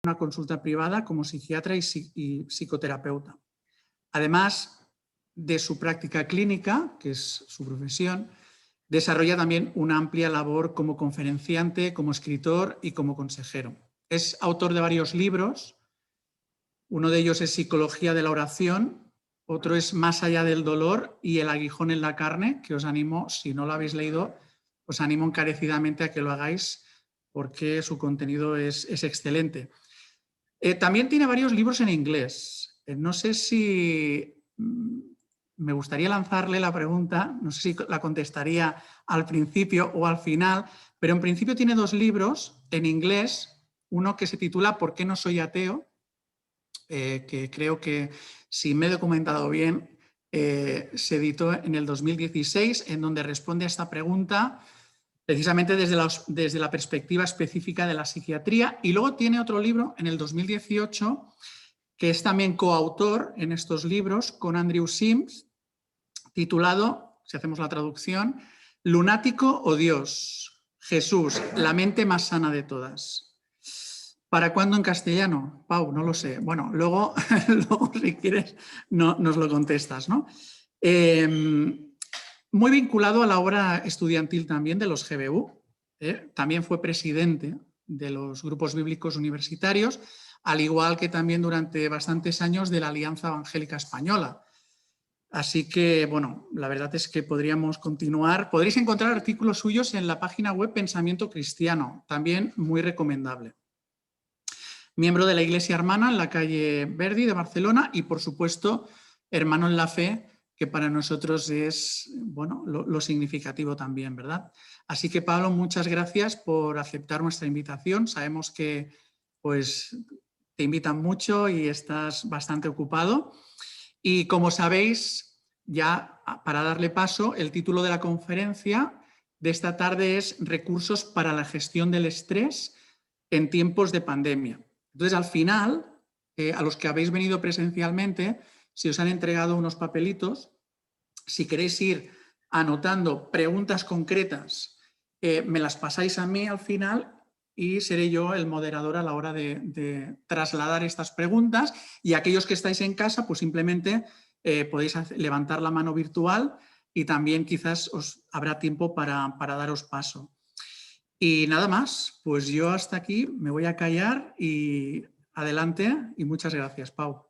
una consulta privada como psiquiatra y psicoterapeuta. Además de su práctica clínica, que es su profesión, desarrolla también una amplia labor como conferenciante, como escritor y como consejero. Es autor de varios libros. Uno de ellos es Psicología de la oración, otro es Más allá del dolor y El aguijón en la carne, que os animo, si no lo habéis leído, os animo encarecidamente a que lo hagáis porque su contenido es excelente. También tiene varios libros en inglés. No sé si me gustaría lanzarle la pregunta, no sé si la contestaría al principio o al final, pero en principio tiene 2 libros en inglés, uno que se titula ¿Por qué no soy ateo?, que creo que, si me he documentado bien, se editó en el 2016, en donde responde a esta pregunta precisamente desde la perspectiva específica de la psiquiatría. Y luego tiene otro libro en el 2018, que es también coautor en estos libros con Andrew Sims, titulado, si hacemos la traducción, Lunático o Dios, Jesús, la mente más sana de todas. ¿Para cuándo en castellano? Pau, no lo sé. Bueno, luego, si quieres, nos lo contestas, ¿no? Muy vinculado a la obra estudiantil también de los GBU. También fue presidente de los grupos bíblicos universitarios, al igual que también durante bastantes años de la Alianza Evangélica Española. Así que, bueno, la verdad es que podríamos continuar. Podréis encontrar artículos suyos en la página web Pensamiento Cristiano, también muy recomendable. Miembro de la Iglesia Hermana en la calle Verdi de Barcelona y, por supuesto, hermano en la fe, que para nosotros es, bueno, lo significativo también, ¿verdad? Así que, Pablo, muchas gracias por aceptar nuestra invitación. Sabemos que, pues, te invitan mucho y estás bastante ocupado. Y, como sabéis, ya para darle paso, el título de la conferencia de esta tarde es Recursos para la gestión del estrés en tiempos de pandemia. Entonces, al final, a los que habéis venido presencialmente, si os han entregado unos papelitos, si queréis ir anotando preguntas concretas, me las pasáis a mí al final y seré yo el moderador a la hora de trasladar estas preguntas. Y aquellos que estáis en casa, pues simplemente podéis levantar la mano virtual y también quizás os habrá tiempo para daros paso. Y nada más, pues yo hasta aquí me voy a callar y adelante y muchas gracias, Pau.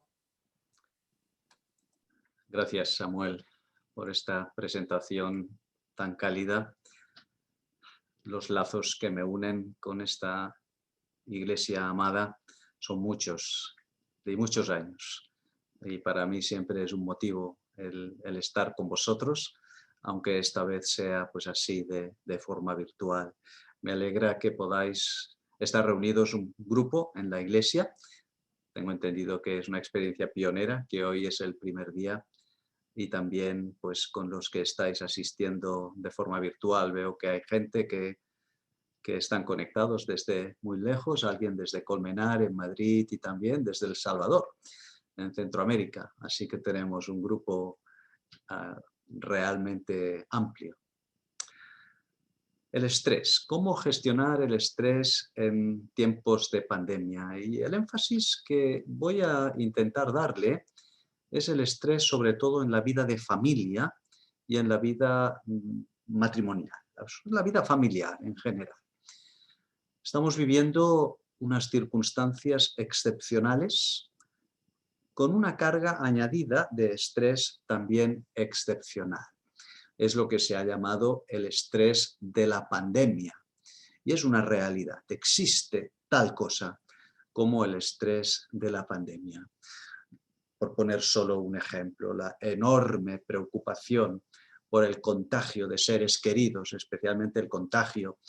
Gracias, Samuel, por esta presentación tan cálida. Los lazos que me unen con esta iglesia amada son muchos, de muchos años. Y para mí siempre es un motivo el estar con vosotros, aunque esta vez sea pues así de forma virtual. Me alegra que podáis estar reunidos un grupo en la iglesia. Tengo entendido que es una experiencia pionera, que hoy es el primer día. Y también pues con los que estáis asistiendo de forma virtual. Veo que hay gente que están conectados desde muy lejos, alguien desde Colmenar, en Madrid, y también desde El Salvador, en Centroamérica. Así que tenemos un grupo realmente amplio. El estrés. ¿Cómo gestionar el estrés en tiempos de pandemia? Y el énfasis que voy a intentar darle es el estrés sobre todo en la vida de familia y en la vida matrimonial, la vida familiar en general. Estamos viviendo unas circunstancias excepcionales con una carga añadida de estrés también excepcional. Es lo que se ha llamado el estrés de la pandemia. Y es una realidad. Existe tal cosa como el estrés de la pandemia. Por poner solo un ejemplo, la enorme preocupación por el contagio de seres queridos, especialmente el contagio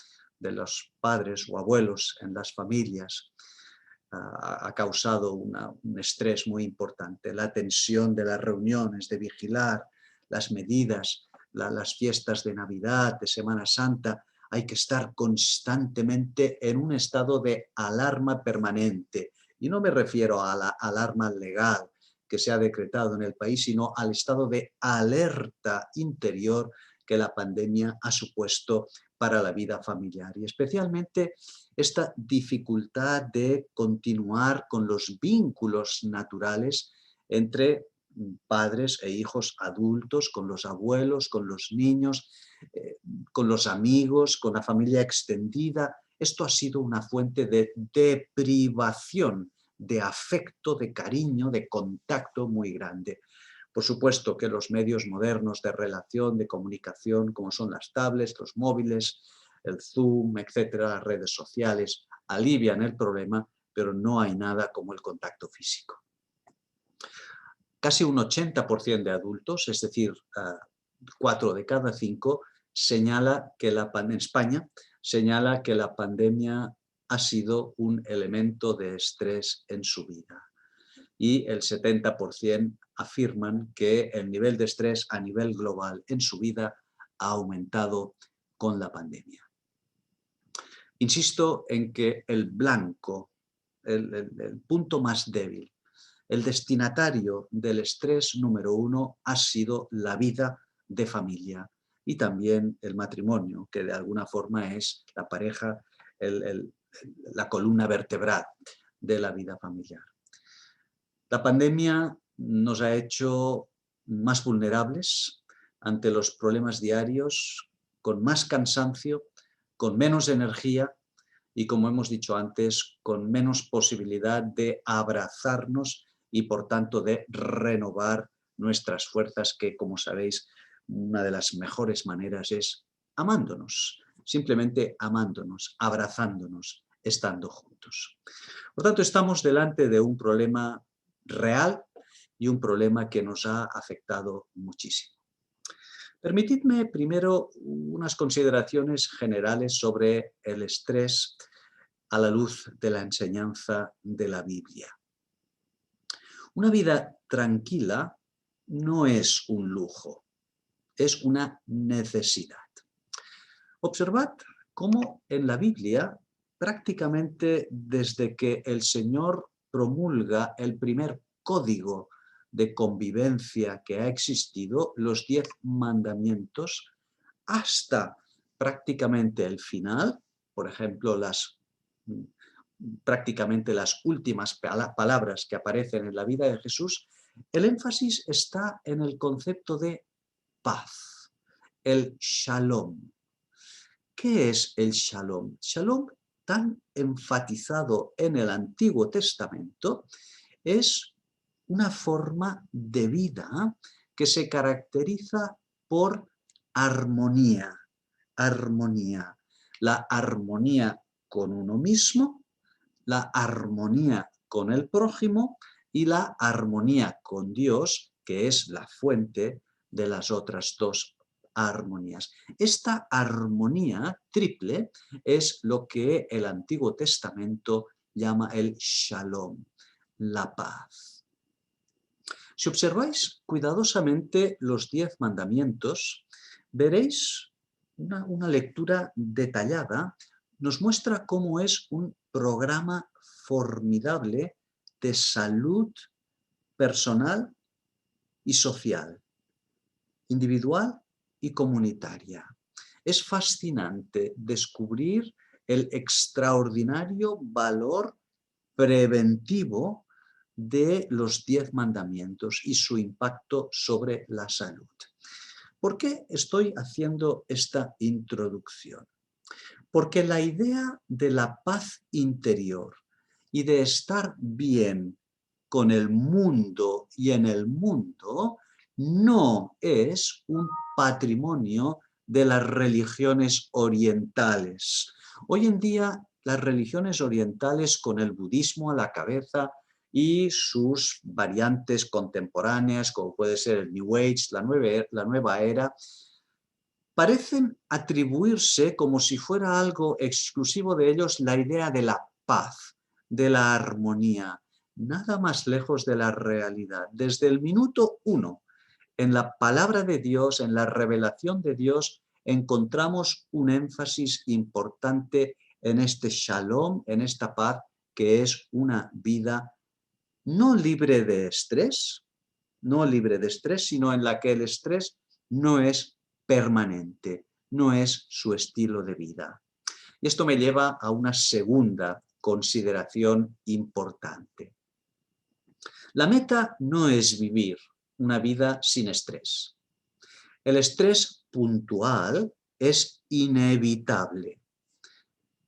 de los padres o abuelos en las familias, ha causado un estrés muy importante. La tensión de las reuniones, de vigilar las medidas, las fiestas de Navidad, de Semana Santa. Hay que estar constantemente en un estado de alarma permanente. Y no me refiero a la alarma legal que se ha decretado en el país, sino al estado de alerta interior que la pandemia ha supuesto para la vida familiar y especialmente esta dificultad de continuar con los vínculos naturales entre padres e hijos adultos, con los abuelos, con los niños, con los amigos, con la familia extendida. Esto ha sido una fuente de deprivación de afecto, de cariño, de contacto muy grande. Por supuesto que los medios modernos de relación, de comunicación, como son las tablets, los móviles, el Zoom, etcétera, las redes sociales, alivian el problema, pero no hay nada como el contacto físico. Casi un 80% de adultos, es decir, 4 de cada 5, señala que en España señala que la pandemia ha sido un elemento de estrés en su vida. Y el 70% afirman que el nivel de estrés a nivel global en su vida ha aumentado con la pandemia. Insisto en que el blanco, el punto más débil, el destinatario del estrés número 1 ha sido la vida de familia y también el matrimonio, que de alguna forma es la pareja, la columna vertebral de la vida familiar. La pandemia nos ha hecho más vulnerables ante los problemas diarios, con más cansancio, con menos energía y, como hemos dicho antes, con menos posibilidad de abrazarnos y, por tanto, de renovar nuestras fuerzas, que, como sabéis, una de las mejores maneras es amándonos, simplemente amándonos, abrazándonos, estando juntos. Por tanto, estamos delante de un problema real y un problema que nos ha afectado muchísimo. Permitidme primero unas consideraciones generales sobre el estrés a la luz de la enseñanza de la Biblia. Una vida tranquila no es un lujo, es una necesidad. Observad cómo en la Biblia, prácticamente desde que el Señor promulga el primer código de convivencia que ha existido, los 10 mandamientos, hasta prácticamente el final, por ejemplo, prácticamente las últimas palabras que aparecen en la vida de Jesús, el énfasis está en el concepto de paz, el shalom. ¿Qué es el shalom? Shalom, tan enfatizado en el Antiguo Testamento, es una forma de vida que se caracteriza por armonía. Armonía. La armonía con uno mismo, la armonía con el prójimo y la armonía con Dios, que es la fuente de las otras dos armonías. Esta armonía triple es lo que el Antiguo Testamento llama el shalom, la paz. Si observáis cuidadosamente los 10 mandamientos, veréis una lectura detallada, nos muestra cómo es un programa formidable de salud personal y social, individual y comunitaria. Es fascinante descubrir el extraordinario valor preventivo de los 10 mandamientos y su impacto sobre la salud. ¿Por qué estoy haciendo esta introducción? Porque la idea de la paz interior y de estar bien con el mundo y en el mundo no es un patrimonio de las religiones orientales. Hoy en día las religiones orientales, con el budismo a la cabeza y sus variantes contemporáneas, como puede ser el New Age, la nueva era, parecen atribuirse como si fuera algo exclusivo de ellos la idea de la paz, de la armonía, nada más lejos de la realidad. Desde el minuto 1, en la palabra de Dios, en la revelación de Dios, encontramos un énfasis importante en este shalom, en esta paz, que es una vida no libre de estrés, sino en la que el estrés no es permanente, no es su estilo de vida. Y esto me lleva a una segunda consideración importante. La meta no es vivir una vida sin estrés. El estrés puntual es inevitable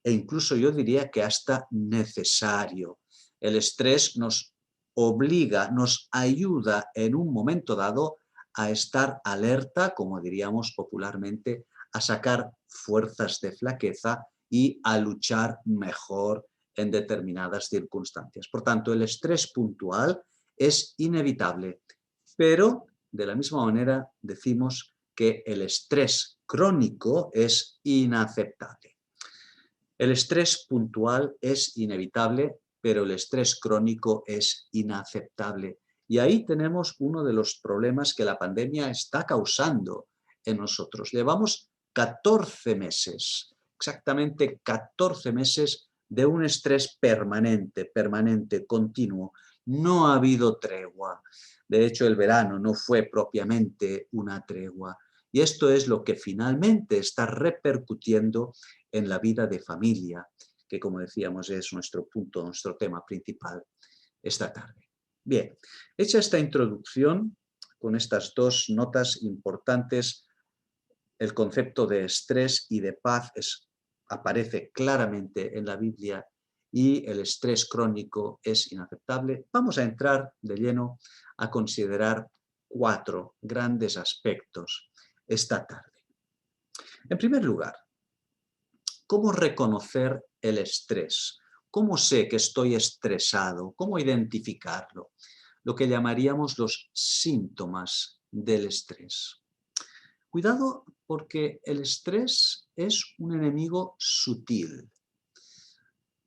e incluso yo diría que hasta necesario. El estrés nos obliga, nos ayuda en un momento dado a estar alerta, como diríamos popularmente, a sacar fuerzas de flaqueza y a luchar mejor en determinadas circunstancias. Por tanto, el estrés puntual es inevitable, pero de la misma manera decimos que el estrés crónico es inaceptable. El estrés puntual es inevitable, pero el estrés crónico es inaceptable. Y ahí tenemos uno de los problemas que la pandemia está causando en nosotros. Llevamos 14 meses, exactamente 14 meses de un estrés permanente, continuo. No ha habido tregua. De hecho, el verano no fue propiamente una tregua. Y esto es lo que finalmente está repercutiendo en la vida de familia, que como decíamos es nuestro punto, nuestro tema principal esta tarde. Bien, hecha esta introducción con estas dos notas importantes, el concepto de estrés y de paz aparece claramente en la Biblia y el estrés crónico es inaceptable. Vamos a entrar de lleno a considerar 4 grandes aspectos esta tarde. En primer lugar, ¿cómo reconocer el estrés? ¿Cómo sé que estoy estresado? ¿Cómo identificarlo? Lo que llamaríamos los síntomas del estrés. Cuidado porque el estrés es un enemigo sutil.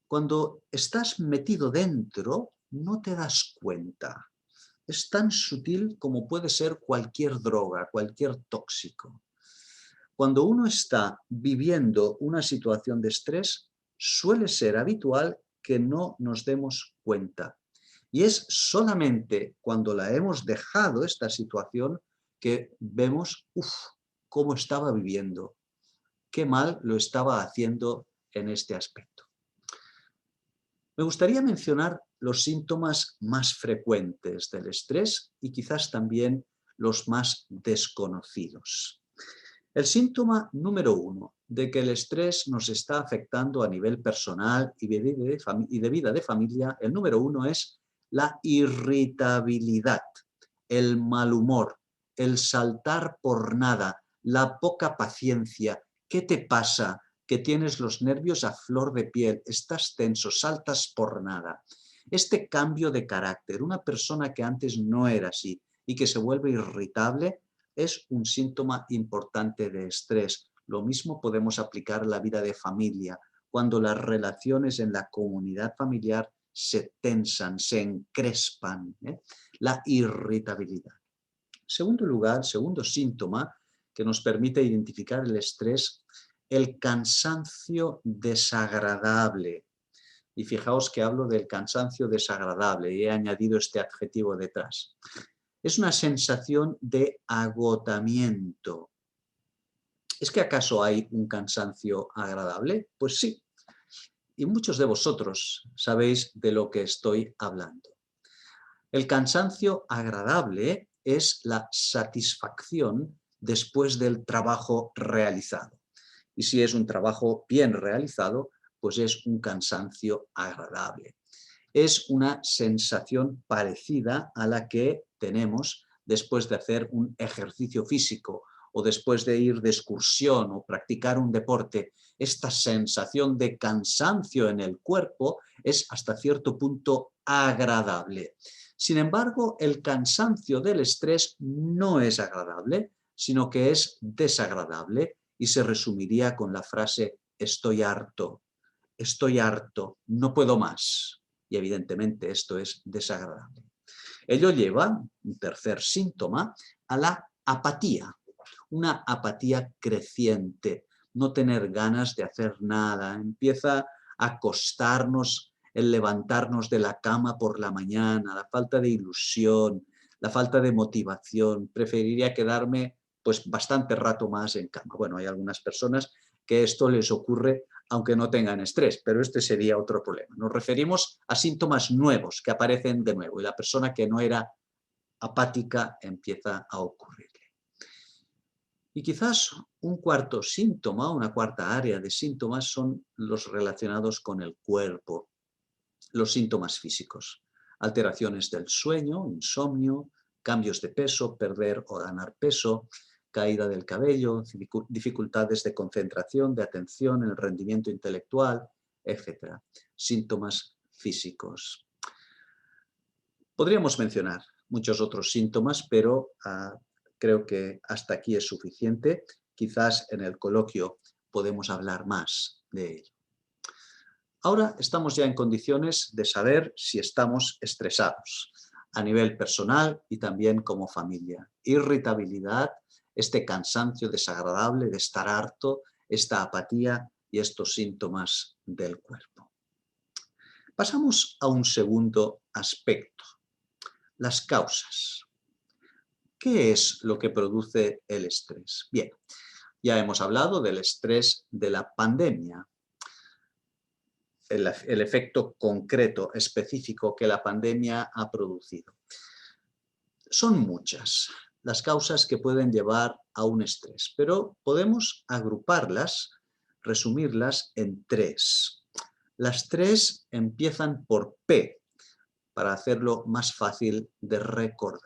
Cuando estás metido dentro, no te das cuenta. Es tan sutil como puede ser cualquier droga, cualquier tóxico. Cuando uno está viviendo una situación de estrés, suele ser habitual que no nos demos cuenta. Y es solamente cuando la hemos dejado esta situación que vemos, cómo estaba viviendo, qué mal lo estaba haciendo en este aspecto. Me gustaría mencionar los síntomas más frecuentes del estrés y quizás también los más desconocidos. El síntoma número 1 de que el estrés nos está afectando a nivel personal y de vida de familia, el número 1 es la irritabilidad, el mal humor, el saltar por nada, la poca paciencia. ¿Qué te pasa? Que tienes los nervios a flor de piel, estás tenso, saltas por nada. Este cambio de carácter, una persona que antes no era así y que se vuelve irritable, es un síntoma importante de estrés. Lo mismo podemos aplicar a la vida de familia, cuando las relaciones en la comunidad familiar se tensan, se encrespan, la irritabilidad. Segundo lugar, segundo síntoma que nos permite identificar el estrés, el cansancio desagradable. Y fijaos que hablo del cansancio desagradable y he añadido este adjetivo detrás. Es una sensación de agotamiento. ¿Es que acaso hay un cansancio agradable? Pues sí. Y muchos de vosotros sabéis de lo que estoy hablando. El cansancio agradable es la satisfacción después del trabajo realizado. Y si es un trabajo bien realizado, pues es un cansancio agradable. Es una sensación parecida a la que tenemos después de hacer un ejercicio físico o después de ir de excursión o practicar un deporte. Esta sensación de cansancio en el cuerpo es hasta cierto punto agradable. Sin embargo, el cansancio del estrés no es agradable, sino que es desagradable y se resumiría con la frase estoy harto, no puedo más. Y evidentemente esto es desagradable. Ello lleva, un tercer síntoma, a la apatía, una apatía creciente, no tener ganas de hacer nada, empieza a costarnos el levantarnos de la cama por la mañana, la falta de ilusión, la falta de motivación, preferiría quedarme pues bastante rato más en cama. Bueno, hay algunas personas que esto les ocurre aunque no tengan estrés, pero este sería otro problema. Nos referimos a síntomas nuevos que aparecen de nuevo y la persona que no era apática empieza a ocurrirle. Y quizás un cuarto síntoma, una cuarta área de síntomas son los relacionados con el cuerpo, los síntomas físicos, alteraciones del sueño, insomnio, cambios de peso, perder o ganar peso, caída del cabello, dificultades de concentración, de atención, en el rendimiento intelectual, etc. Síntomas físicos. Podríamos mencionar muchos otros síntomas, pero creo que hasta aquí es suficiente. Quizás en el coloquio podemos hablar más de ello. Ahora estamos ya en condiciones de saber si estamos estresados a nivel personal y también como familia. Irritabilidad, este cansancio desagradable de estar harto, esta apatía y estos síntomas del cuerpo. Pasamos a un segundo aspecto, las causas. ¿Qué es lo que produce el estrés? Bien, ya hemos hablado del estrés de la pandemia, el efecto concreto, específico que la pandemia ha producido. Son muchas las causas que pueden llevar a un estrés, pero podemos agruparlas, resumirlas en tres. Las tres empiezan por P, para hacerlo más fácil de recordar.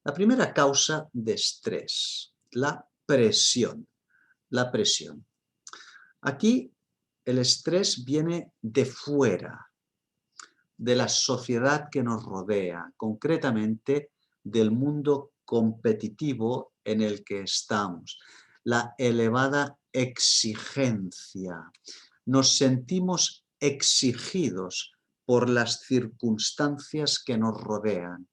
La primera causa de estrés, la presión. La presión. Aquí el estrés viene de fuera, de la sociedad que nos rodea, concretamente del mundo competitivo en el que estamos, la elevada exigencia. Nos sentimos exigidos por las circunstancias que nos rodean.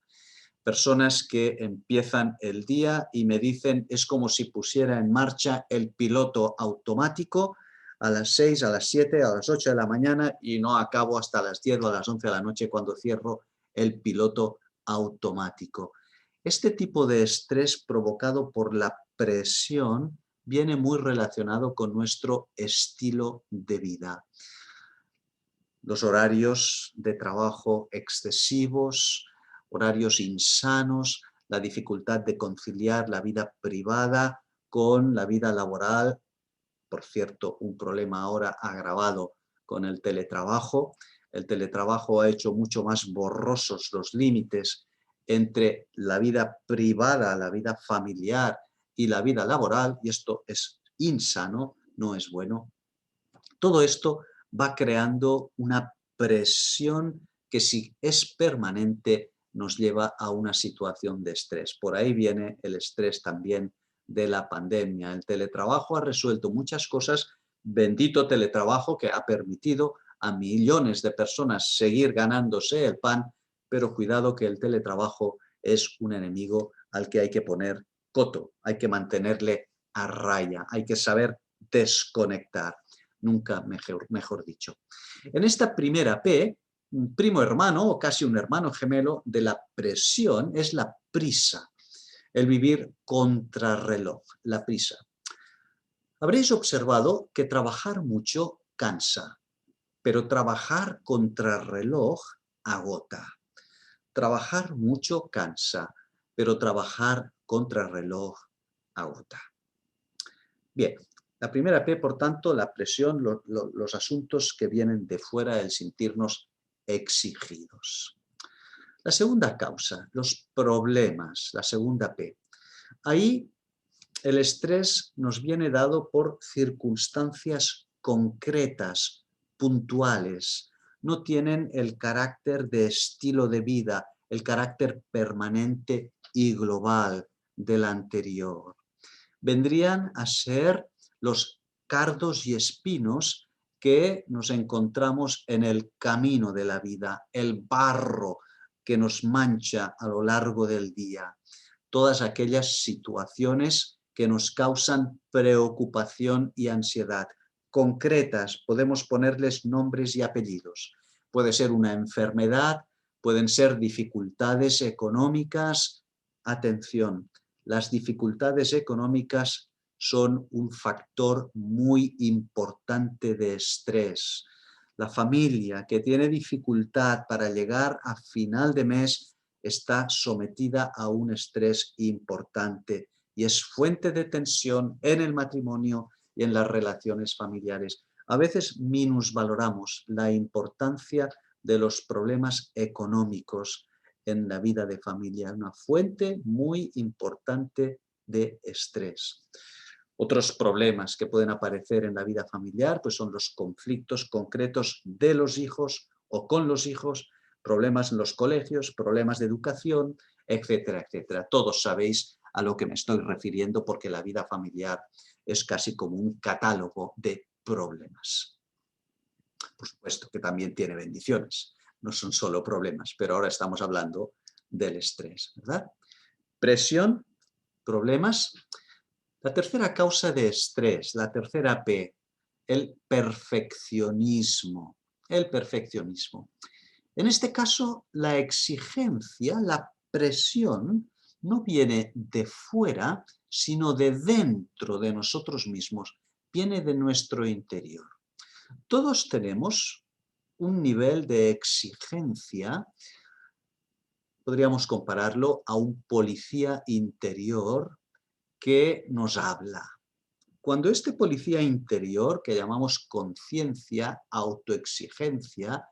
Personas que empiezan el día y me dicen es como si pusiera en marcha el piloto automático a las 6, a las 7, a las 8 de la mañana y no acabo hasta las 10 o a las 11 de la noche cuando cierro el piloto automático. Este tipo de estrés provocado por la presión viene muy relacionado con nuestro estilo de vida. Los horarios de trabajo excesivos, horarios insanos, la dificultad de conciliar la vida privada con la vida laboral. Por cierto, un problema ahora agravado con el teletrabajo. El teletrabajo ha hecho mucho más borrosos los límites entre la vida privada, la vida familiar y la vida laboral, y esto es insano, no es bueno. Todo esto va creando una presión que, si es permanente, nos lleva a una situación de estrés. Por ahí viene el estrés también de la pandemia. El teletrabajo ha resuelto muchas cosas, bendito teletrabajo que ha permitido a millones de personas seguir ganándose el pan, pero cuidado que el teletrabajo es un enemigo al que hay que poner coto, hay que mantenerle a raya, hay que saber desconectar. Nunca mejor dicho. En esta primera P, un primo hermano o casi un hermano gemelo de la presión es la prisa, el vivir contrarreloj, la prisa. Habréis observado que trabajar mucho cansa, pero trabajar contrarreloj agota. Trabajar mucho cansa, pero trabajar contrarreloj agota. Bien. La primera P, por tanto, la presión, los asuntos que vienen de fuera, el sentirnos exigidos. La segunda causa, los problemas, la segunda P. Ahí el estrés nos viene dado por circunstancias concretas, puntuales. No tienen el carácter de estilo de vida, el carácter permanente y global del anterior. Vendrían a ser los cardos y espinos que nos encontramos en el camino de la vida, el barro que nos mancha a lo largo del día, todas aquellas situaciones que nos causan preocupación y ansiedad. Concretas, podemos ponerles nombres y apellidos. Puede ser una enfermedad, pueden ser dificultades económicas. Atención, las dificultades económicas son un factor muy importante de estrés. La familia que tiene dificultad para llegar a final de mes está sometida a un estrés importante y es fuente de tensión en el matrimonio y en las relaciones familiares. A veces minusvaloramos la importancia de los problemas económicos en la vida de familia, una fuente muy importante de estrés. Otros problemas que pueden aparecer en la vida familiar pues son los conflictos concretos de los hijos o con los hijos, problemas en los colegios, problemas de educación, etcétera, etcétera. Todos sabéis a lo que me estoy refiriendo porque la vida familiar es casi como un catálogo de problemas. Por supuesto que también tiene bendiciones, no son solo problemas, pero ahora estamos hablando del estrés, ¿verdad? Presión, problemas. La tercera causa de estrés, la tercera P, el perfeccionismo. El perfeccionismo. En este caso, la exigencia, la presión, no viene de fuera, sino de dentro de nosotros mismos, viene de nuestro interior. Todos tenemos un nivel de exigencia, podríamos compararlo a un policía interior que nos habla. Cuando este policía interior, que llamamos conciencia, autoexigencia,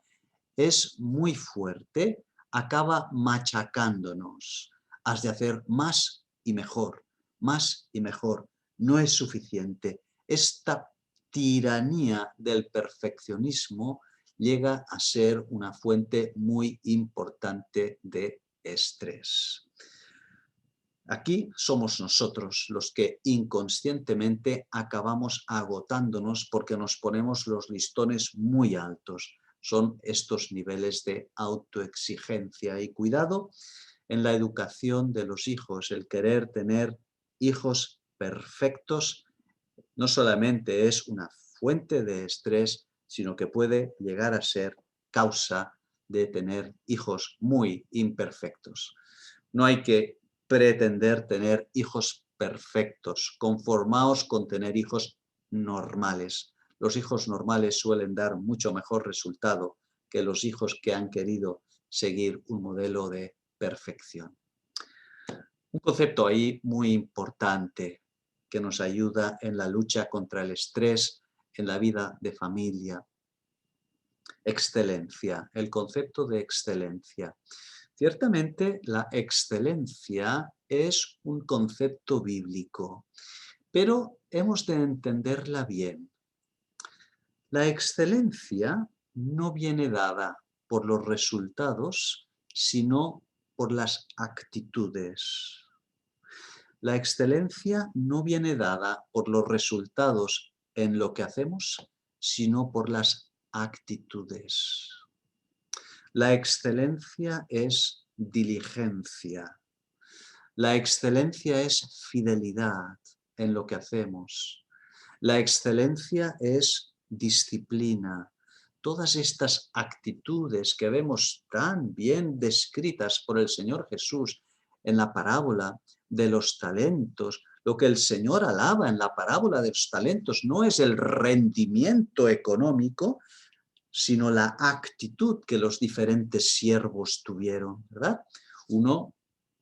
es muy fuerte, acaba machacándonos. Has de hacer más y mejor, más y mejor. No es suficiente. Esta tiranía del perfeccionismo llega a ser una fuente muy importante de estrés. Aquí somos nosotros los que inconscientemente acabamos agotándonos porque nos ponemos los listones muy altos. Son estos niveles de autoexigencia. Y cuidado en la educación de los hijos, el querer tener hijos perfectos no solamente es una fuente de estrés, sino que puede llegar a ser causa de tener hijos muy imperfectos. No hay que pretender tener hijos perfectos, conformaos con tener hijos normales. Los hijos normales suelen dar mucho mejor resultado que los hijos que han querido seguir un modelo de perfección. Un concepto ahí muy importante que nos ayuda en la lucha contra el estrés en la vida de familia. Excelencia, el concepto de excelencia. Ciertamente la excelencia es un concepto bíblico, pero hemos de entenderla bien. La excelencia no viene dada por los resultados, sino por las actitudes. La excelencia no viene dada por los resultados en lo que hacemos, sino por las actitudes. La excelencia es diligencia. La excelencia es fidelidad en lo que hacemos. La excelencia es disciplina. Todas estas actitudes que vemos tan bien descritas por el Señor Jesús en la parábola de los talentos, lo que el Señor alaba en la parábola de los talentos no es el rendimiento económico, sino la actitud que los diferentes siervos tuvieron, ¿verdad? Uno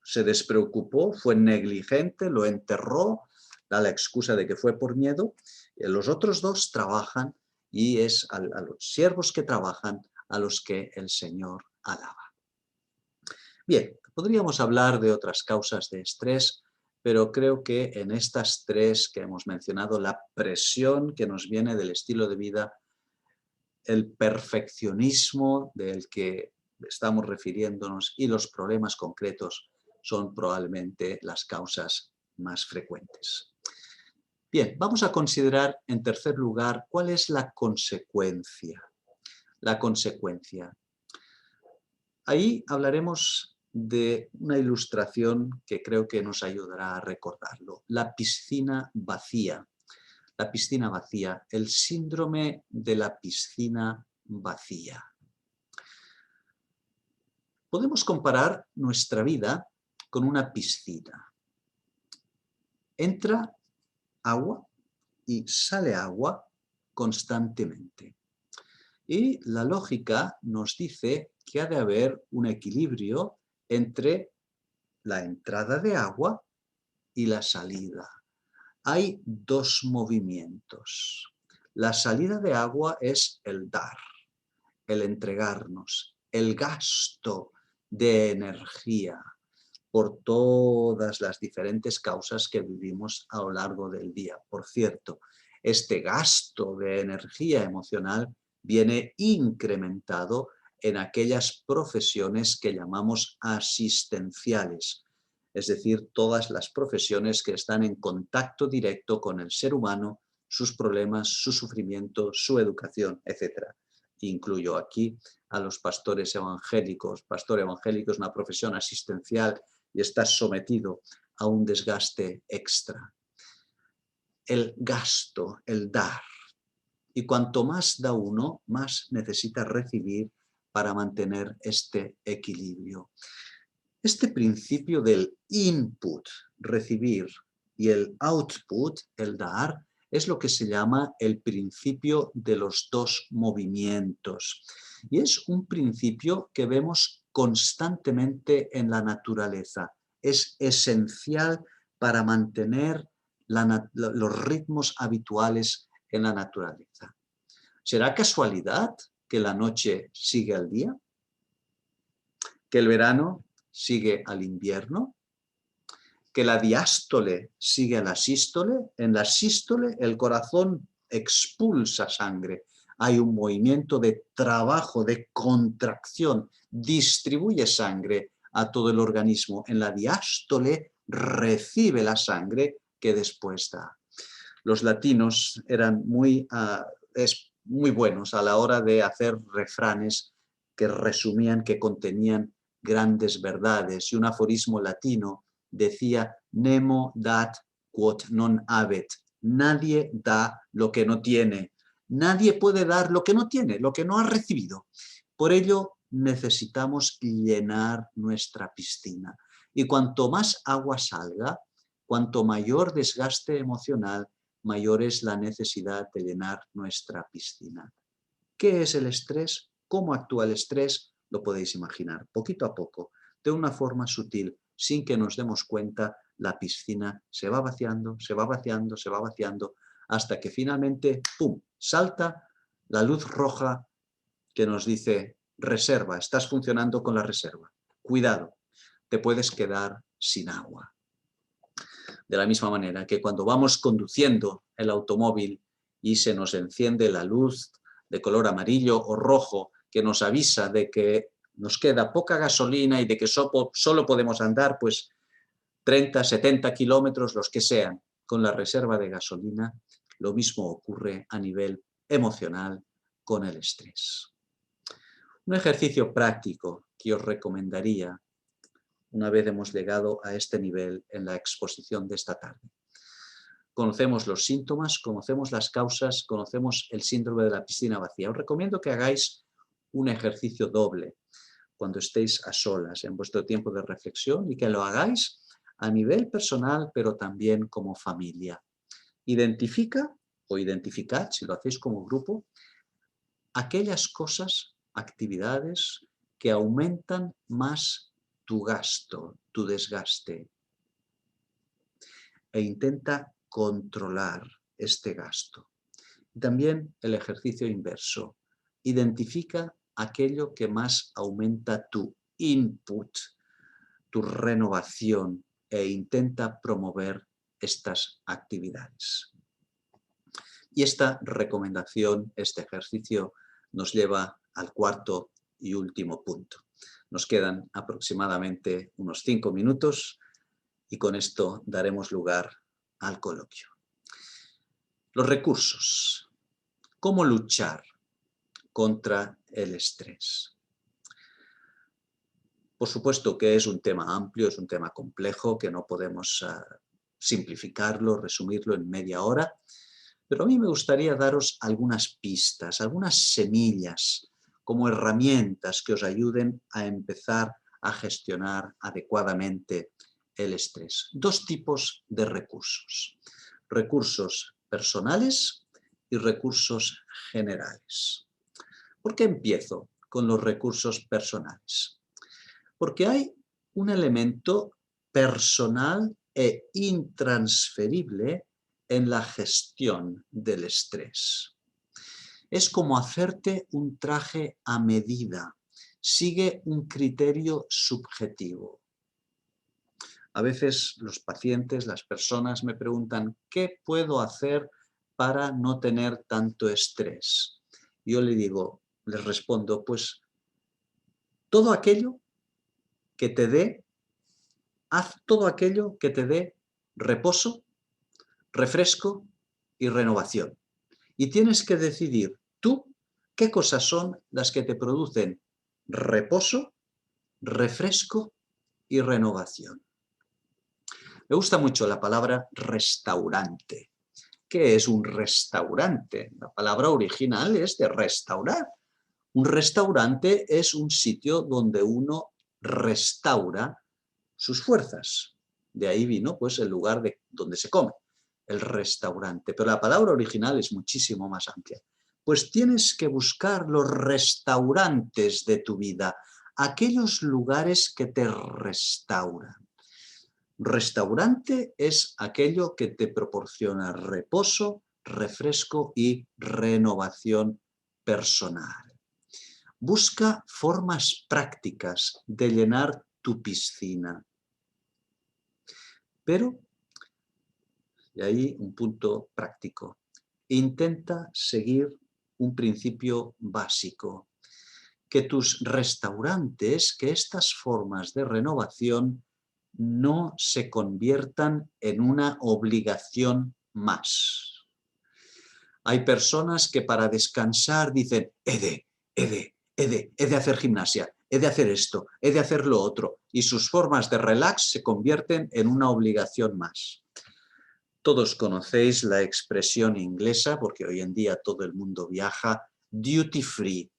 se despreocupó, fue negligente, lo enterró, da la excusa de que fue por miedo. Los otros dos trabajan y es a los siervos que trabajan a los que el Señor alaba. Bien, podríamos hablar de otras causas de estrés, pero creo que en estas tres que hemos mencionado, la presión que nos viene del estilo de vida, el perfeccionismo del que estamos refiriéndonos y los problemas concretos son probablemente las causas más frecuentes. Bien, vamos a considerar en tercer lugar cuál es la consecuencia. La consecuencia. Ahí hablaremos de una ilustración que creo que nos ayudará a recordarlo. La piscina vacía. La piscina vacía, el síndrome de la piscina vacía. Podemos comparar nuestra vida con una piscina. Entra agua y sale agua constantemente. Y la lógica nos dice que ha de haber un equilibrio entre la entrada de agua y la salida. Hay dos movimientos. La salida de agua es el dar, el entregarnos, el gasto de energía por todas las diferentes causas que vivimos a lo largo del día. Por cierto, este gasto de energía emocional viene incrementado en aquellas profesiones que llamamos asistenciales, es decir, todas las profesiones que están en contacto directo con el ser humano, sus problemas, su sufrimiento, su educación, etc. Incluyo aquí a los pastores evangélicos. Pastor evangélico es una profesión asistencial y estás sometido a un desgaste extra. El gasto, el dar. Y cuanto más da uno, más necesita recibir para mantener este equilibrio. Este principio del input, recibir, y el output, el dar, es lo que se llama el principio de los dos movimientos. Y es un principio que vemos constantemente en la naturaleza. Es esencial para mantener los ritmos habituales en la naturaleza. ¿Será casualidad que la noche sigue al día? ¿Que el verano sigue al invierno? ¿Que la diástole sigue a la sístole? En la sístole el corazón expulsa sangre. Hay un movimiento de trabajo, de contracción, distribuye sangre a todo el organismo. En la diástole recibe la sangre que después da. Los latinos eran muy buenos a la hora de hacer refranes que resumían, que contenían grandes verdades. Y un aforismo latino decía, nemo dat quod non habet. Nadie da lo que no tiene. Nadie puede dar lo que no tiene, lo que no ha recibido. Por ello necesitamos llenar nuestra piscina. Y cuanto más agua salga, cuanto mayor desgaste emocional, mayor es la necesidad de llenar nuestra piscina. ¿Qué es el estrés? ¿Cómo actúa el estrés? Lo podéis imaginar, poquito a poco, de una forma sutil, sin que nos demos cuenta, la piscina se va vaciando, se va vaciando, se va vaciando, hasta que finalmente, ¡pum!, salta la luz roja que nos dice, reserva, estás funcionando con la reserva. Cuidado, te puedes quedar sin agua. De la misma manera que cuando vamos conduciendo el automóvil y se nos enciende la luz de color amarillo o rojo que nos avisa de que nos queda poca gasolina y de que solo podemos andar pues 30, 70 kilómetros, los que sean, con la reserva de gasolina, lo mismo ocurre a nivel emocional con el estrés. Un ejercicio práctico que os recomendaría una vez hemos llegado a este nivel en la exposición de esta tarde. Conocemos los síntomas, conocemos las causas, conocemos el síndrome de la piscina vacía. Os recomiendo que hagáis un ejercicio doble cuando estéis a solas en vuestro tiempo de reflexión y que lo hagáis a nivel personal, pero también como familia. Identifica o identificad, si lo hacéis como grupo, aquellas cosas, actividades que aumentan más tu gasto, tu desgaste, e intenta controlar este gasto. También el ejercicio inverso. Identifica aquello que más aumenta tu input, tu renovación, e intenta promover estas actividades. Y esta recomendación, este ejercicio, nos lleva al cuarto y último punto. Nos quedan aproximadamente unos 5 minutos y con esto daremos lugar al coloquio. Los recursos. ¿Cómo luchar contra el estrés? Por supuesto que es un tema amplio, es un tema complejo, que no podemos simplificarlo, resumirlo en media hora, pero a mí me gustaría daros algunas pistas, algunas semillas, como herramientas que os ayuden a empezar a gestionar adecuadamente el estrés. Dos tipos de recursos. Recursos personales y recursos generales. ¿Por qué empiezo con los recursos personales? Porque hay un elemento personal e intransferible en la gestión del estrés. Es como hacerte un traje a medida. Sigue un criterio subjetivo. A veces los pacientes, las personas me preguntan, ¿qué puedo hacer para no tener tanto estrés? Yo les respondo, pues todo aquello que te dé, haz todo aquello que te dé reposo, refresco y renovación. Y tienes que decidir tú qué cosas son las que te producen reposo, refresco y renovación. Me gusta mucho la palabra restaurante. ¿Qué es un restaurante? La palabra original es de restaurar. Un restaurante es un sitio donde uno restaura sus fuerzas. De ahí vino pues el lugar donde se come, el restaurante. Pero la palabra original es muchísimo más amplia. Pues tienes que buscar los restaurantes de tu vida, aquellos lugares que te restauran. Restaurante es aquello que te proporciona reposo, refresco y renovación personal. Busca formas prácticas de llenar tu piscina. Pero, y ahí un punto práctico, intenta seguir un principio básico, que tus restaurantes, que estas formas de renovación no se conviertan en una obligación más. Hay personas que para descansar dicen, he de hacer gimnasia, he de hacer esto, he de hacer lo otro, y sus formas de relax se convierten en una obligación más. Todos conocéis la expresión inglesa, porque hoy en día todo el mundo viaja, duty free.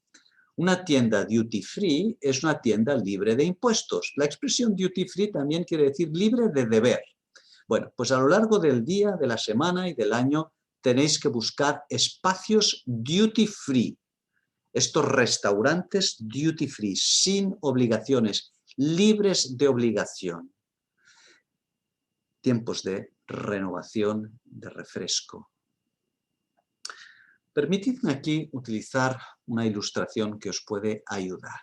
Una tienda duty free es una tienda libre de impuestos. La expresión duty free también quiere decir libre de deber. Bueno, pues a lo largo del día, de la semana y del año tenéis que buscar espacios duty free. Estos restaurantes duty free, sin obligaciones, libres de obligación. Tiempos de renovación, de refresco. Permitidme aquí utilizar una ilustración que os puede ayudar.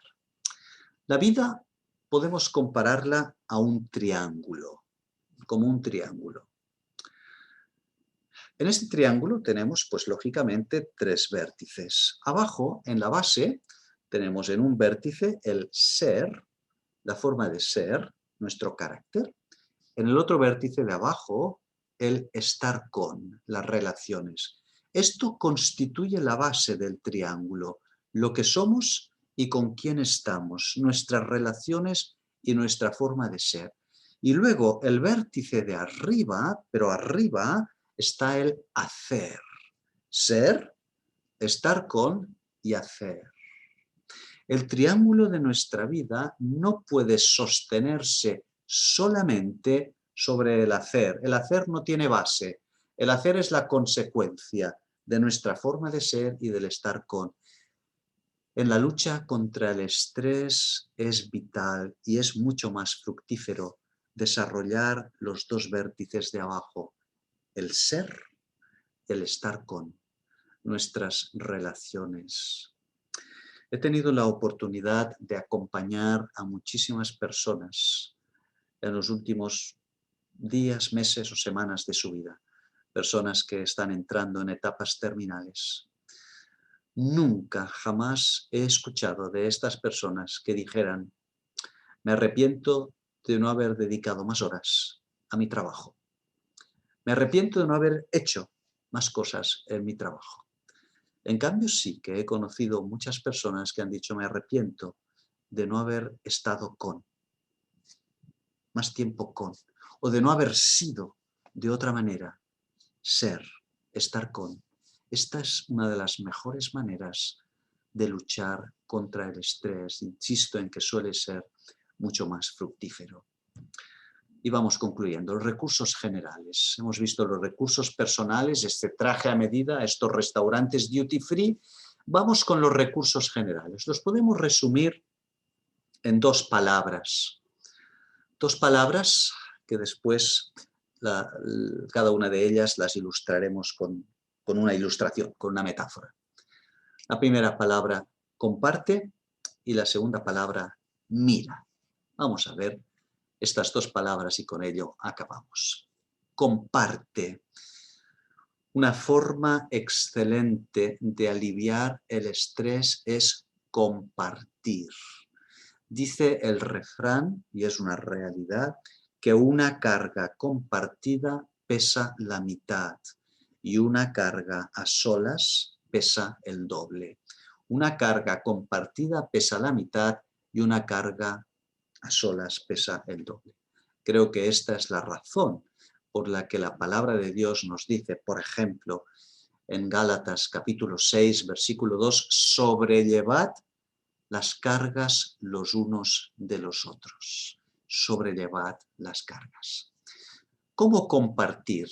La vida podemos compararla a un triángulo, como un triángulo. En este triángulo tenemos, pues lógicamente, tres vértices. Abajo, en la base, tenemos en un vértice el ser, la forma de ser, nuestro carácter. En el otro vértice de abajo, el estar con, las relaciones. Esto constituye la base del triángulo, lo que somos y con quién estamos, nuestras relaciones y nuestra forma de ser. Y luego el vértice de arriba, pero arriba está el hacer. Ser, estar con y hacer. El triángulo de nuestra vida no puede sostenerse solamente sobre el hacer. El hacer no tiene base. El hacer es la consecuencia de nuestra forma de ser y del estar con. En la lucha contra el estrés es vital y es mucho más fructífero desarrollar los dos vértices de abajo, el ser, el estar con, nuestras relaciones. He tenido la oportunidad de acompañar a muchísimas personas en los últimos días, meses o semanas de su vida. Personas que están entrando en etapas terminales. Nunca, jamás he escuchado de estas personas que dijeran, me arrepiento de no haber dedicado más horas a mi trabajo. Me arrepiento de no haber hecho más cosas en mi trabajo. En cambio, sí que he conocido muchas personas que han dicho, me arrepiento de no haber estado con, más tiempo con, o de no haber sido de otra manera, ser, estar con. Esta es una de las mejores maneras de luchar contra el estrés. Insisto en que suele ser mucho más fructífero. Y vamos concluyendo. Los recursos generales. Hemos visto los recursos personales, este traje a medida, estos restaurantes duty free. Vamos con los recursos generales. Los podemos resumir en dos palabras. Dos palabras que después cada una de ellas las ilustraremos con una ilustración, con una metáfora. La primera palabra, comparte, y la segunda palabra, mira. Vamos a ver estas dos palabras y con ello acabamos. Comparte. Una forma excelente de aliviar el estrés es compartir. Dice el refrán, y es una realidad, que una carga compartida pesa la mitad y una carga a solas pesa el doble. Una carga compartida pesa la mitad y una carga a solas pesa el doble. Creo que esta es la razón por la que la palabra de Dios nos dice, por ejemplo, en Gálatas capítulo 6, versículo 2, sobrellevad las cargas los unos de los otros. Sobrellevad las cargas. ¿Cómo compartir?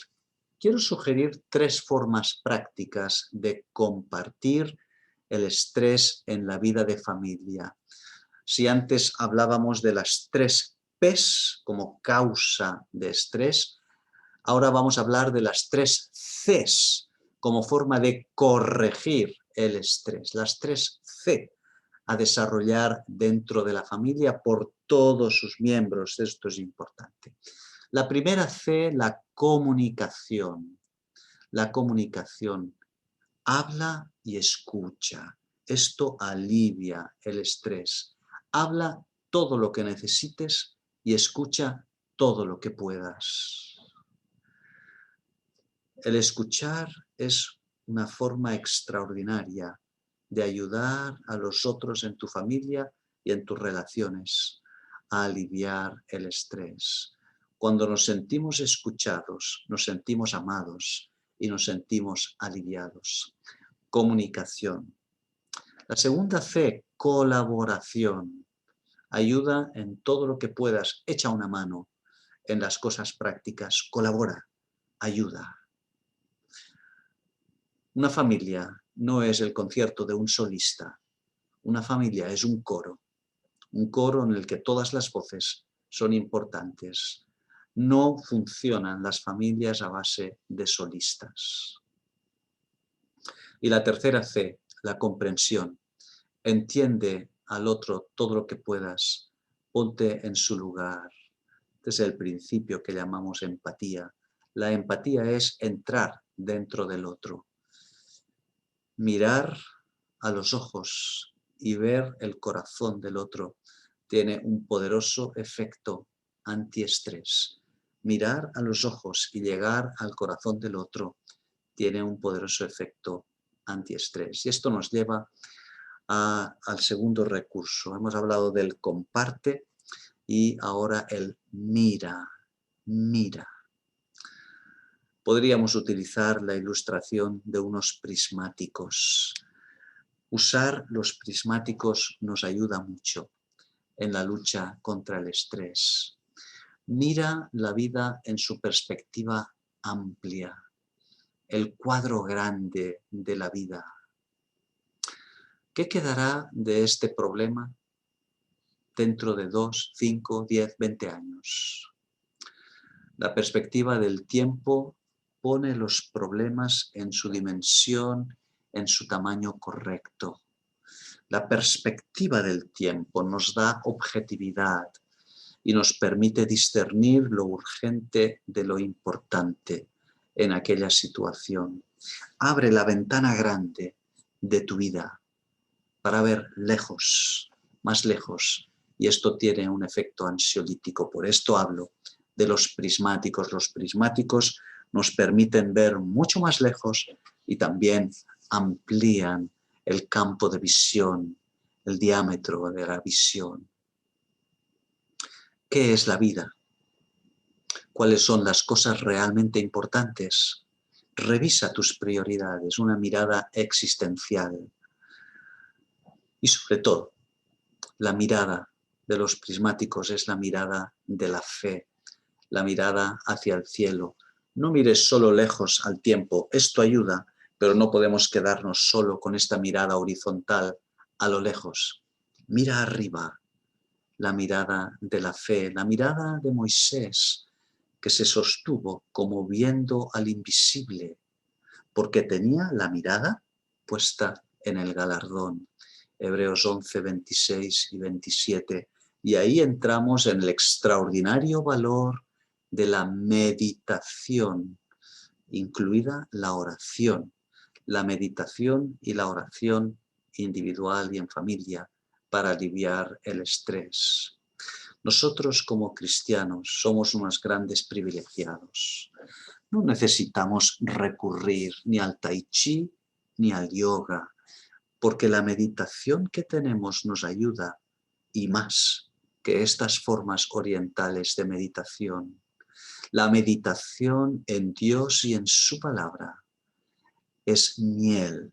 Quiero sugerir tres formas prácticas de compartir el estrés en la vida de familia. Si antes hablábamos de las 3 P's como causa de estrés, ahora vamos a hablar de las 3 C's como forma de corregir el estrés. Las 3 C a desarrollar dentro de la familia por todos sus miembros. Esto es importante. La primera C, la comunicación. La comunicación. Habla y escucha. Esto alivia el estrés. Habla todo lo que necesites y escucha todo lo que puedas. El escuchar es una forma extraordinaria de ayudar a los otros en tu familia y en tus relaciones a aliviar el estrés. Cuando nos sentimos escuchados, nos sentimos amados y nos sentimos aliviados. Comunicación. La segunda C, colaboración. Ayuda en todo lo que puedas, echa una mano en las cosas prácticas, colabora, ayuda. Una familia no es el concierto de un solista. Una familia es un coro en el que todas las voces son importantes. No funcionan las familias a base de solistas. Y la tercera C, la comprensión. Entiende al otro todo lo que puedas. Ponte en su lugar. Este es el principio que llamamos empatía. La empatía es entrar dentro del otro. Mirar a los ojos y ver el corazón del otro tiene un poderoso efecto antiestrés. Mirar a los ojos y llegar al corazón del otro tiene un poderoso efecto antiestrés. Y esto nos lleva al segundo recurso. Hemos hablado del comparte y ahora el mira, mira. Podríamos utilizar la ilustración de unos prismáticos. Usar los prismáticos nos ayuda mucho en la lucha contra el estrés. Mira la vida en su perspectiva amplia, el cuadro grande de la vida. ¿Qué quedará de este problema dentro de 2, 5, 10, 20 años? La perspectiva del tiempo pone los problemas en su dimensión, en su tamaño correcto. La perspectiva del tiempo nos da objetividad y nos permite discernir lo urgente de lo importante en aquella situación. Abre la ventana grande de tu vida para ver lejos, más lejos, y esto tiene un efecto ansiolítico. Por esto hablo de los prismáticos. Los prismáticos nos permiten ver mucho más lejos y también amplían el campo de visión, el diámetro de la visión. ¿Qué es la vida? ¿Cuáles son las cosas realmente importantes? Revisa tus prioridades, una mirada existencial. Y sobre todo, la mirada de los prismáticos es la mirada de la fe, la mirada hacia el cielo. No mires solo lejos al tiempo, esto ayuda, pero no podemos quedarnos solo con esta mirada horizontal a lo lejos. Mira arriba, la mirada de la fe, la mirada de Moisés, que se sostuvo como viendo al invisible, porque tenía la mirada puesta en el galardón. Hebreos 11, 26 y 27. Y ahí entramos en el extraordinario valor de la meditación, incluida la oración. La meditación y la oración individual y en familia para aliviar el estrés. Nosotros como cristianos somos unos grandes privilegiados. No necesitamos recurrir ni al tai chi ni al yoga, porque la meditación que tenemos nos ayuda, y más que estas formas orientales de meditación. La meditación en Dios y en su palabra es miel,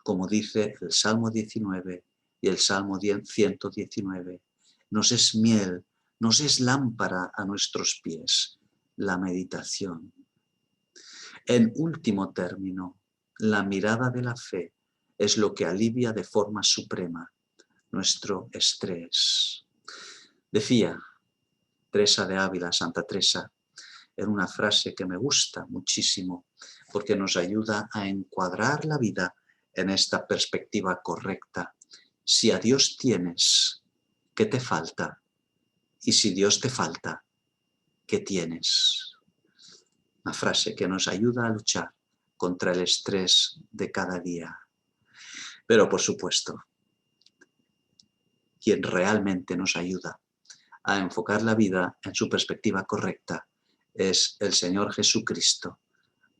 como dice el Salmo 19 y el Salmo 119. Nos es miel, nos es lámpara a nuestros pies, la meditación. En último término, la mirada de la fe es lo que alivia de forma suprema nuestro estrés. Decía Teresa de Ávila, Santa Teresa, en una frase que me gusta muchísimo porque nos ayuda a encuadrar la vida en esta perspectiva correcta. Si a Dios tienes, ¿qué te falta? Y si Dios te falta, ¿qué tienes? Una frase que nos ayuda a luchar contra el estrés de cada día. Pero por supuesto, quien realmente nos ayuda a enfocar la vida en su perspectiva correcta es el Señor Jesucristo,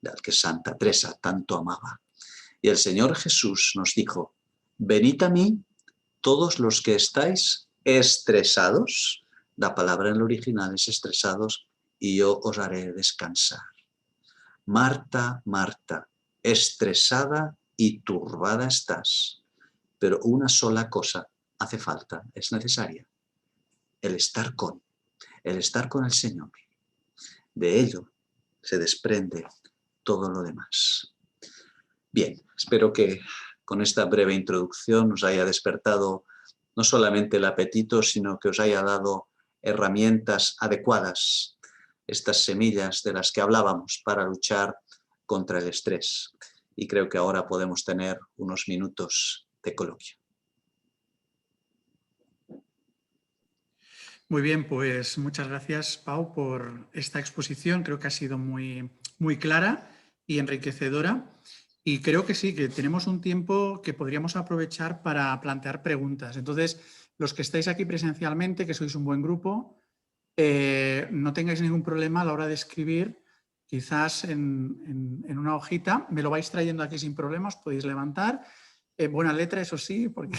al que Santa Teresa tanto amaba. Y el Señor Jesús nos dijo: venid a mí todos los que estáis estresados, la palabra en el original es estresados, y yo os haré descansar. Marta, Marta, estresada y turbada estás, pero una sola cosa hace falta, es necesaria: el estar con el Señor. De ello se desprende todo lo demás. Bien, espero que con esta breve introducción nos haya despertado no solamente el apetito, sino que os haya dado herramientas adecuadas, estas semillas de las que hablábamos para luchar contra el estrés. Y creo que ahora podemos tener unos minutos de coloquio. Muy bien, pues muchas gracias, Pau, por esta exposición. Creo que ha sido muy, muy clara y enriquecedora. Y creo que sí, que tenemos un tiempo que podríamos aprovechar para plantear preguntas. Entonces, los que estáis aquí presencialmente, que sois un buen grupo, no tengáis ningún problema a la hora de escribir, quizás en una hojita. Me lo vais trayendo aquí sin problemas, podéis levantar. Buena letra, eso sí, porque...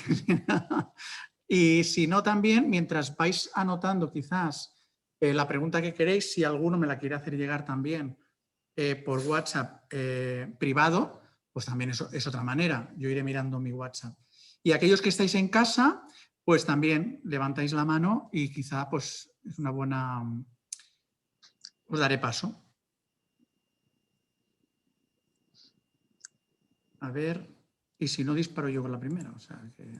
Y si no, también, mientras vais anotando quizás la pregunta que queréis, si alguno me la quiere hacer llegar también por WhatsApp privado, pues también es otra manera. Yo iré mirando mi WhatsApp. Y aquellos que estáis en casa, pues también levantáis la mano y quizá pues es una buena... Os daré paso. A ver, y si no disparo yo con la primera. O sea, que...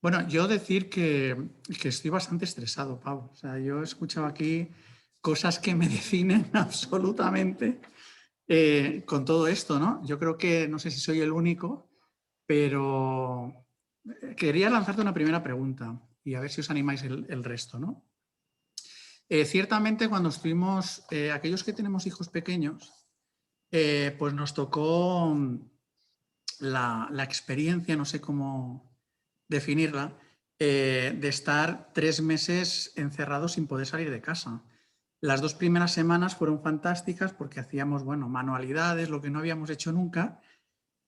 Bueno, yo decir que estoy bastante estresado, Pau. O sea, yo he escuchado aquí cosas que me definen absolutamente con todo esto, ¿no? Yo creo que, no sé si soy el único, pero quería lanzarte una primera pregunta y a ver si os animáis el resto, ¿no? Ciertamente cuando estuvimos, aquellos que tenemos hijos pequeños, pues nos tocó la experiencia, no sé cómo definirla, de estar 3 meses encerrados sin poder salir de casa. Las 2 primeras semanas fueron fantásticas porque hacíamos, bueno, manualidades, lo que no habíamos hecho nunca,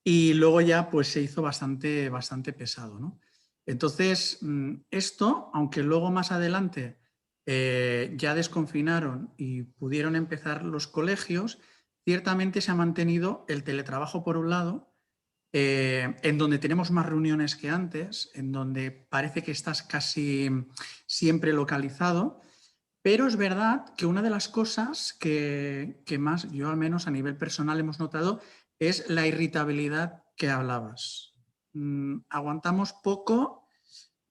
y luego ya pues se hizo bastante pesado, ¿no? Entonces, esto, aunque luego más adelante ya desconfinaron y pudieron empezar los colegios, ciertamente se ha mantenido el teletrabajo por un lado, en donde tenemos más reuniones que antes, en donde parece que estás casi siempre localizado, Pero es verdad que una de las cosas que más, yo al menos a nivel personal hemos notado, es la irritabilidad que hablabas. Aguantamos poco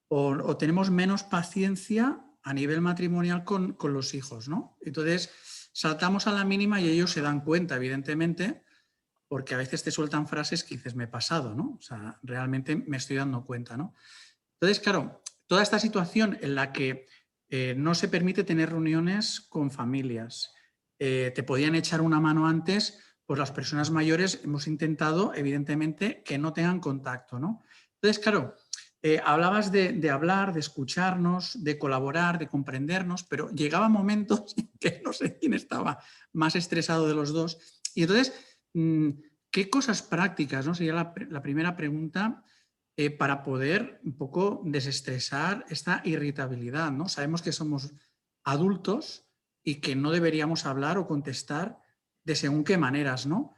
o tenemos menos paciencia a nivel matrimonial con los hijos, ¿no? Entonces, saltamos a la mínima y ellos se dan cuenta, evidentemente, porque a veces te sueltan frases que dices, me he pasado, ¿no? O sea, realmente me estoy dando cuenta, ¿no? Entonces, claro, toda esta situación en la que no se permite tener reuniones con familias, te podían echar una mano antes, pues las personas mayores hemos intentado, evidentemente, que no tengan contacto, ¿no? Entonces, claro, hablabas de hablar, de escucharnos, de colaborar, de comprendernos, pero llegaban momentos en que no sé quién estaba más estresado de los dos. Y entonces, ¿qué cosas prácticas, ¿no? Sería la primera pregunta para poder un poco desestresar esta irritabilidad, ¿no? Sabemos que somos adultos y que no deberíamos hablar o contestar de según qué maneras, ¿no?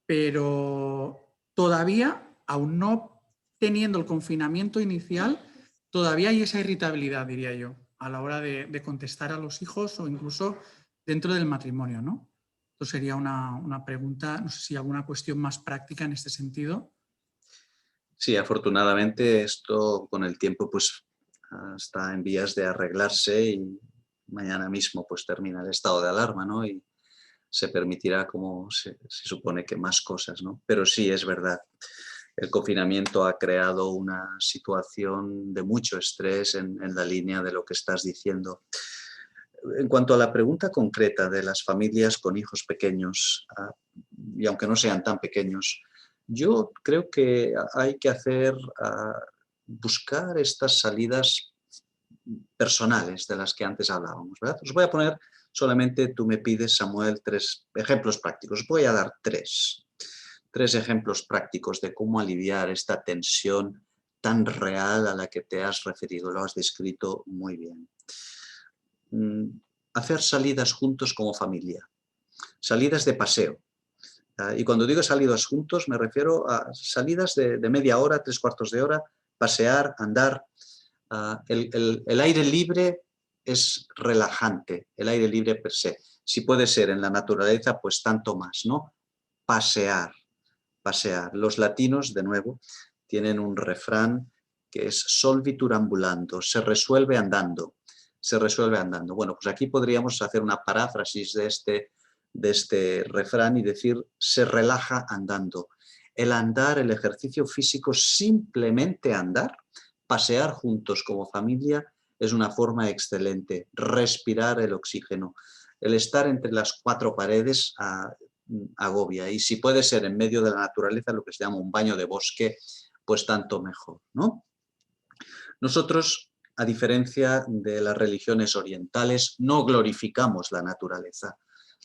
Pero todavía, aún no teniendo el confinamiento inicial, todavía hay esa irritabilidad, diría yo, a la hora de contestar a los hijos o incluso dentro del matrimonio, ¿no? Esto sería una pregunta, no sé si alguna cuestión más práctica en este sentido. Sí, afortunadamente esto con el tiempo pues está en vías de arreglarse y mañana mismo pues termina el estado de alarma, ¿no? Y se permitirá, como se supone, que más cosas, ¿no? Pero sí, es verdad, el confinamiento ha creado una situación de mucho estrés en la línea de lo que estás diciendo. En cuanto a la pregunta concreta de las familias con hijos pequeños, y aunque no sean tan pequeños, yo creo que hay que buscar estas salidas personales de las que antes hablábamos, ¿verdad? Os voy a poner solamente, tú me pides, Samuel, 3 ejemplos prácticos. Os voy a dar tres ejemplos prácticos de cómo aliviar esta tensión tan real a la que te has referido. Lo has descrito muy bien. Hacer salidas juntos como familia, salidas de paseo. Y cuando digo salidas juntos me refiero a salidas de media hora, 3/4 de hora, pasear, andar. El aire libre es relajante, el aire libre per se. Si puede ser en la naturaleza, pues tanto más, ¿no? Pasear, pasear. Los latinos, de nuevo, tienen un refrán que es solvitur ambulando, se resuelve andando, se resuelve andando. Bueno, pues aquí podríamos hacer una paráfrasis de este refrán y decir, se relaja andando. El andar, el ejercicio físico, simplemente andar, pasear juntos como familia, es una forma excelente. Respirar el oxígeno. El estar entre las cuatro paredes agobia. Y si puede ser en medio de la naturaleza, lo que se llama un baño de bosque, pues tanto mejor, ¿no? Nosotros, a diferencia de las religiones orientales, no glorificamos la naturaleza.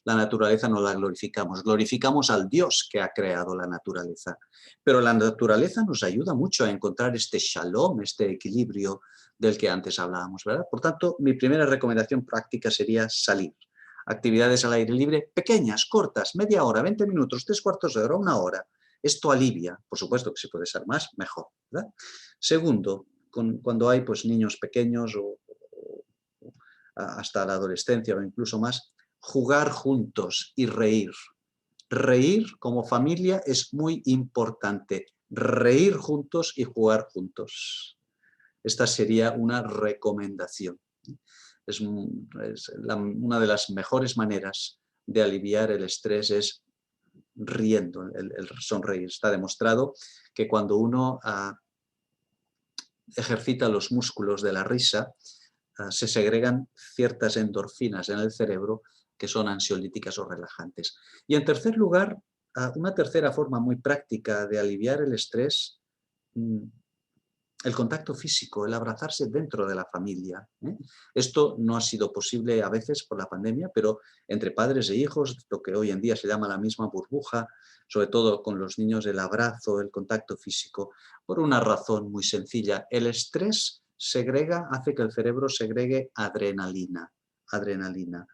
La naturaleza no la glorificamos, glorificamos al Dios que ha creado la naturaleza. Pero la naturaleza nos ayuda mucho a encontrar este shalom, este equilibrio del que antes hablábamos, ¿verdad? Por tanto, mi primera recomendación práctica sería salir. Actividades al aire libre pequeñas, cortas, media hora, 20 minutos, 3/4 de hora, una hora. Esto alivia, por supuesto que si puede ser más, mejor, ¿verdad? Segundo, cuando hay pues, niños pequeños o hasta la adolescencia o incluso más, jugar juntos y reír. Reír como familia es muy importante. Reír juntos y jugar juntos. Esta sería una recomendación. Una de las mejores maneras de aliviar el estrés es riendo, el sonreír. Está demostrado que cuando uno ejercita los músculos de la risa, se segregan ciertas endorfinas en el cerebro que son ansiolíticas o relajantes. Y en tercer lugar, una tercera forma muy práctica de aliviar el estrés, el contacto físico, el abrazarse dentro de la familia. Esto no ha sido posible a veces por la pandemia, pero entre padres e hijos, lo que hoy en día se llama la misma burbuja, sobre todo con los niños, el abrazo, el contacto físico, por una razón muy sencilla. El estrés hace que el cerebro segregue adrenalina. Adrenalina.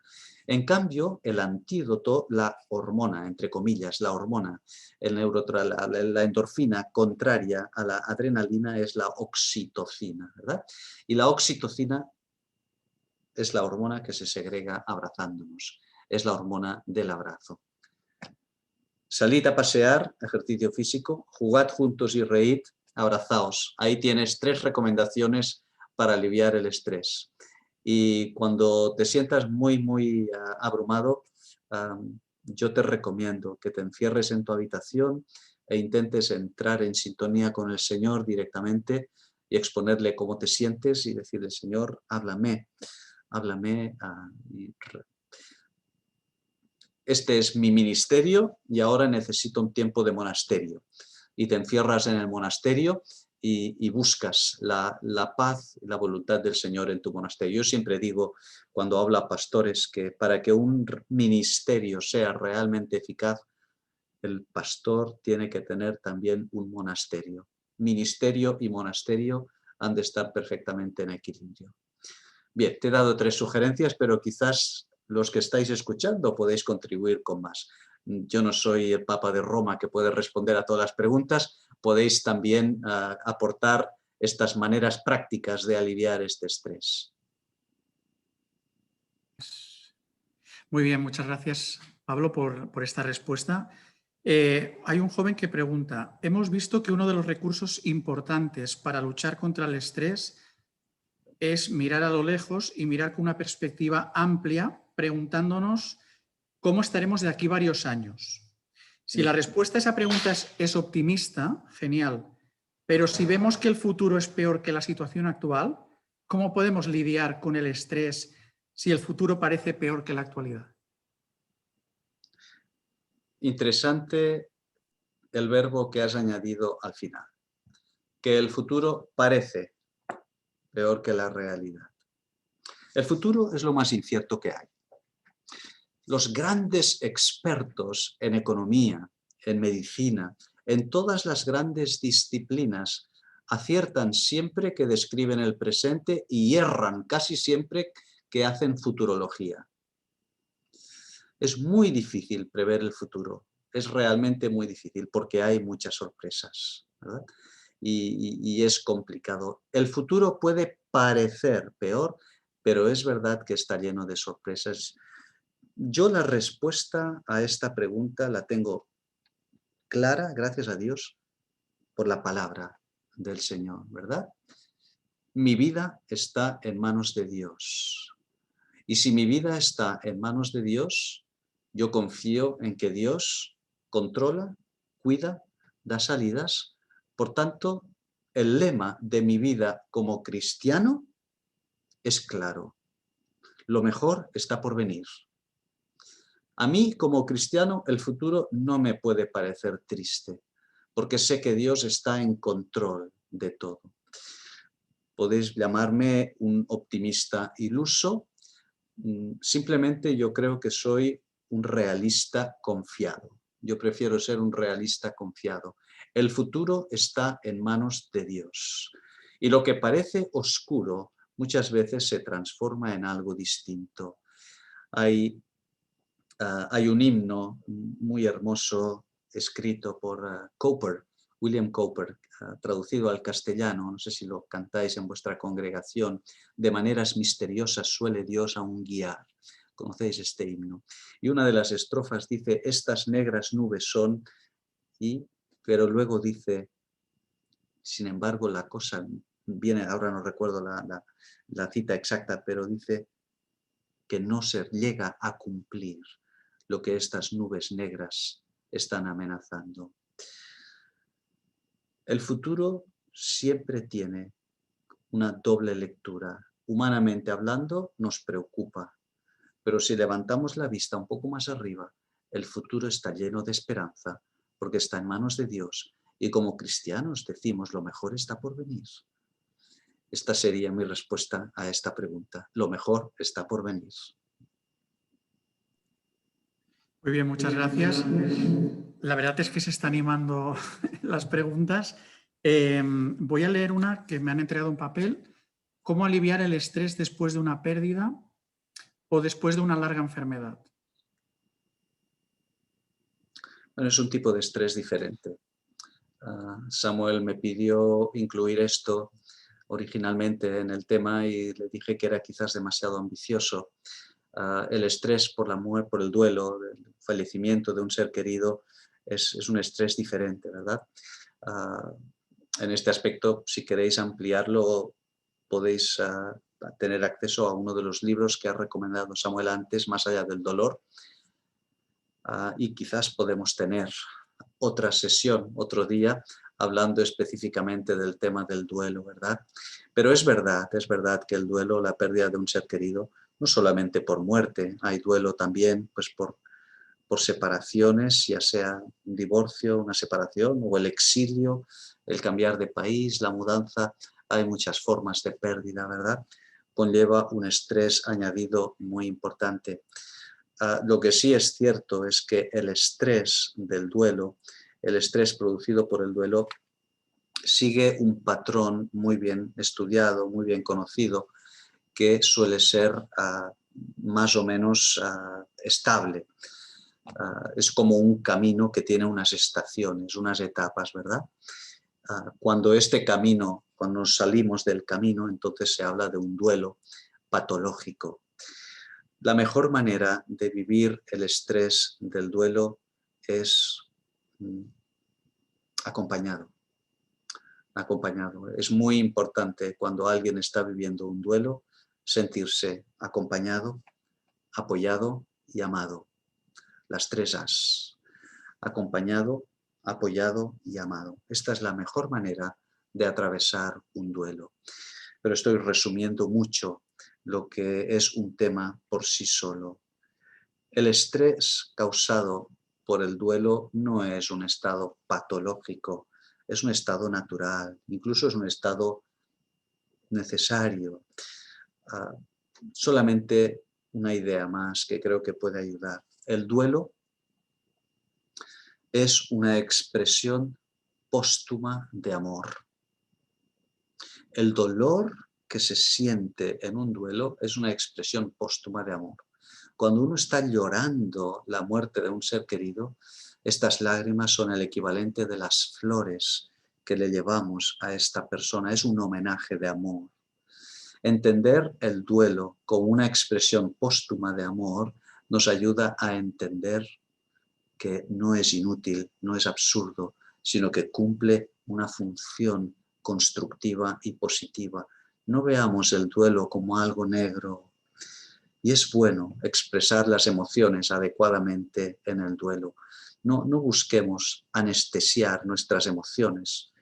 En cambio, el antídoto, la hormona, entre comillas, la hormona, la endorfina contraria a la adrenalina es la oxitocina, ¿verdad? Y la oxitocina es la hormona que se segrega abrazándonos, es la hormona del abrazo. Salid a pasear, ejercicio físico, jugad juntos y reíd, abrazaos. Ahí tienes 3 recomendaciones para aliviar el estrés. Y cuando te sientas muy abrumado, yo te recomiendo que te encierres en tu habitación e intentes entrar en sintonía con el Señor directamente y exponerle cómo te sientes y decirle, Señor, háblame. Este es mi ministerio y ahora necesito un tiempo de monasterio. Y te encierras en el monasterio y buscas la paz y la voluntad del Señor en tu monasterio. Yo siempre digo, cuando hablo a pastores, que para que un ministerio sea realmente eficaz, el pastor tiene que tener también un monasterio. Ministerio y monasterio han de estar perfectamente en equilibrio. Bien, te he dado 3 sugerencias, pero quizás los que estáis escuchando podéis contribuir con más. Yo no soy el Papa de Roma que puede responder a todas las preguntas, podéis también aportar estas maneras prácticas de aliviar este estrés. Muy bien, muchas gracias, Pablo, por esta respuesta. Hay un joven que pregunta, hemos visto que uno de los recursos importantes para luchar contra el estrés es mirar a lo lejos y mirar con una perspectiva amplia, preguntándonos cómo estaremos de aquí varios años. Si la respuesta a esa pregunta es optimista, genial, pero si vemos que el futuro es peor que la situación actual, ¿cómo podemos lidiar con el estrés si el futuro parece peor que la actualidad? Interesante el verbo que has añadido al final, que el futuro parece peor que la realidad. El futuro es lo más incierto que hay. Los grandes expertos en economía, en medicina, en todas las grandes disciplinas, aciertan siempre que describen el presente y erran casi siempre que hacen futurología. Es muy difícil prever el futuro, es realmente muy difícil porque hay muchas sorpresas, ¿verdad? Y es complicado. El futuro puede parecer peor, pero es verdad que está lleno de sorpresas. Yo la respuesta a esta pregunta la tengo clara, gracias a Dios, por la palabra del Señor, ¿verdad? Mi vida está en manos de Dios. Y si mi vida está en manos de Dios, yo confío en que Dios controla, cuida, da salidas. Por tanto, el lema de mi vida como cristiano es claro. Lo mejor está por venir. A mí, como cristiano, el futuro no me puede parecer triste, porque sé que Dios está en control de todo. Podéis llamarme un optimista iluso, simplemente yo creo que soy un realista confiado. Yo prefiero ser un realista confiado. El futuro está en manos de Dios. Y lo que parece oscuro muchas veces se transforma en algo distinto. Hay un himno muy hermoso escrito por William Cowper, traducido al castellano, no sé si lo cantáis en vuestra congregación, de maneras misteriosas suele Dios aún guiar. Conocéis este himno. Y una de las estrofas dice, estas negras nubes son, pero luego dice, sin embargo la cosa viene, ahora no recuerdo la cita exacta, pero dice que no se llega a cumplir lo que estas nubes negras están amenazando. El futuro siempre tiene una doble lectura. Humanamente hablando, nos preocupa, pero si levantamos la vista un poco más arriba, el futuro está lleno de esperanza, porque está en manos de Dios, y como cristianos decimos, lo mejor está por venir. Esta sería mi respuesta a esta pregunta. Lo mejor está por venir. Muy bien, muchas gracias. La verdad es que se están animando las preguntas. Voy a leer una que me han entregado un papel. ¿Cómo aliviar el estrés después de una pérdida o después de una larga enfermedad? Bueno, es un tipo de estrés diferente. Samuel me pidió incluir esto. originalmente en el tema y le dije que era quizás demasiado ambicioso. El estrés por la muerte, por el duelo, el fallecimiento de un ser querido es un estrés diferente, ¿verdad? Ah, en este aspecto, si queréis ampliarlo, podéis tener acceso a uno de los libros que ha recomendado Samuel antes, Más allá del dolor, y quizás podemos tener otra sesión, otro día, hablando específicamente del tema del duelo, ¿verdad? Pero es verdad que el duelo, la pérdida de un ser querido, no solamente por muerte, hay duelo también pues por separaciones, ya sea un divorcio, una separación o el exilio, el cambiar de país, la mudanza, hay muchas formas de pérdida, ¿verdad? Conlleva un estrés añadido muy importante. Lo que sí es cierto es que el estrés del duelo, el estrés producido por el duelo, sigue un patrón muy bien estudiado, muy bien conocido, que suele ser más o menos estable. Es como un camino que tiene unas estaciones, unas etapas, ¿verdad? Cuando este camino, cuando nos salimos del camino, entonces se habla de un duelo patológico. La mejor manera de vivir el estrés del duelo es acompañado. Acompañado. Es muy importante cuando alguien está viviendo un duelo sentirse acompañado, apoyado y amado. Las 3 As. Acompañado, apoyado y amado. Esta es la mejor manera de atravesar un duelo. Pero estoy resumiendo mucho lo que es un tema por sí solo. El estrés causado por el duelo no es un estado patológico, es un estado natural, incluso es un estado necesario. Solamente una idea más que creo que puede ayudar. El duelo es una expresión póstuma de amor. El dolor que se siente en un duelo es una expresión póstuma de amor. Cuando uno está llorando la muerte de un ser querido, estas lágrimas son el equivalente de las flores que le llevamos a esta persona. Es un homenaje de amor. Entender el duelo como una expresión póstuma de amor nos ayuda a entender que no es inútil, no es absurdo, sino que cumple una función constructiva y positiva. No veamos el duelo como algo negro. Y es bueno expresar las emociones adecuadamente en el duelo. No busquemos anestesiar nuestras emociones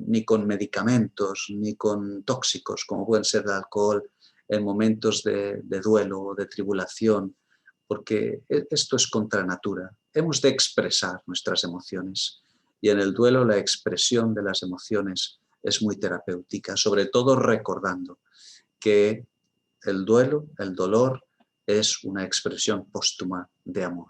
ni con medicamentos, ni con tóxicos, como pueden ser el alcohol, en momentos de duelo o de tribulación, porque esto es contra natura. Hemos de expresar nuestras emociones y en el duelo la expresión de las emociones es muy terapéutica, sobre todo recordando que el duelo, el dolor, es una expresión póstuma de amor.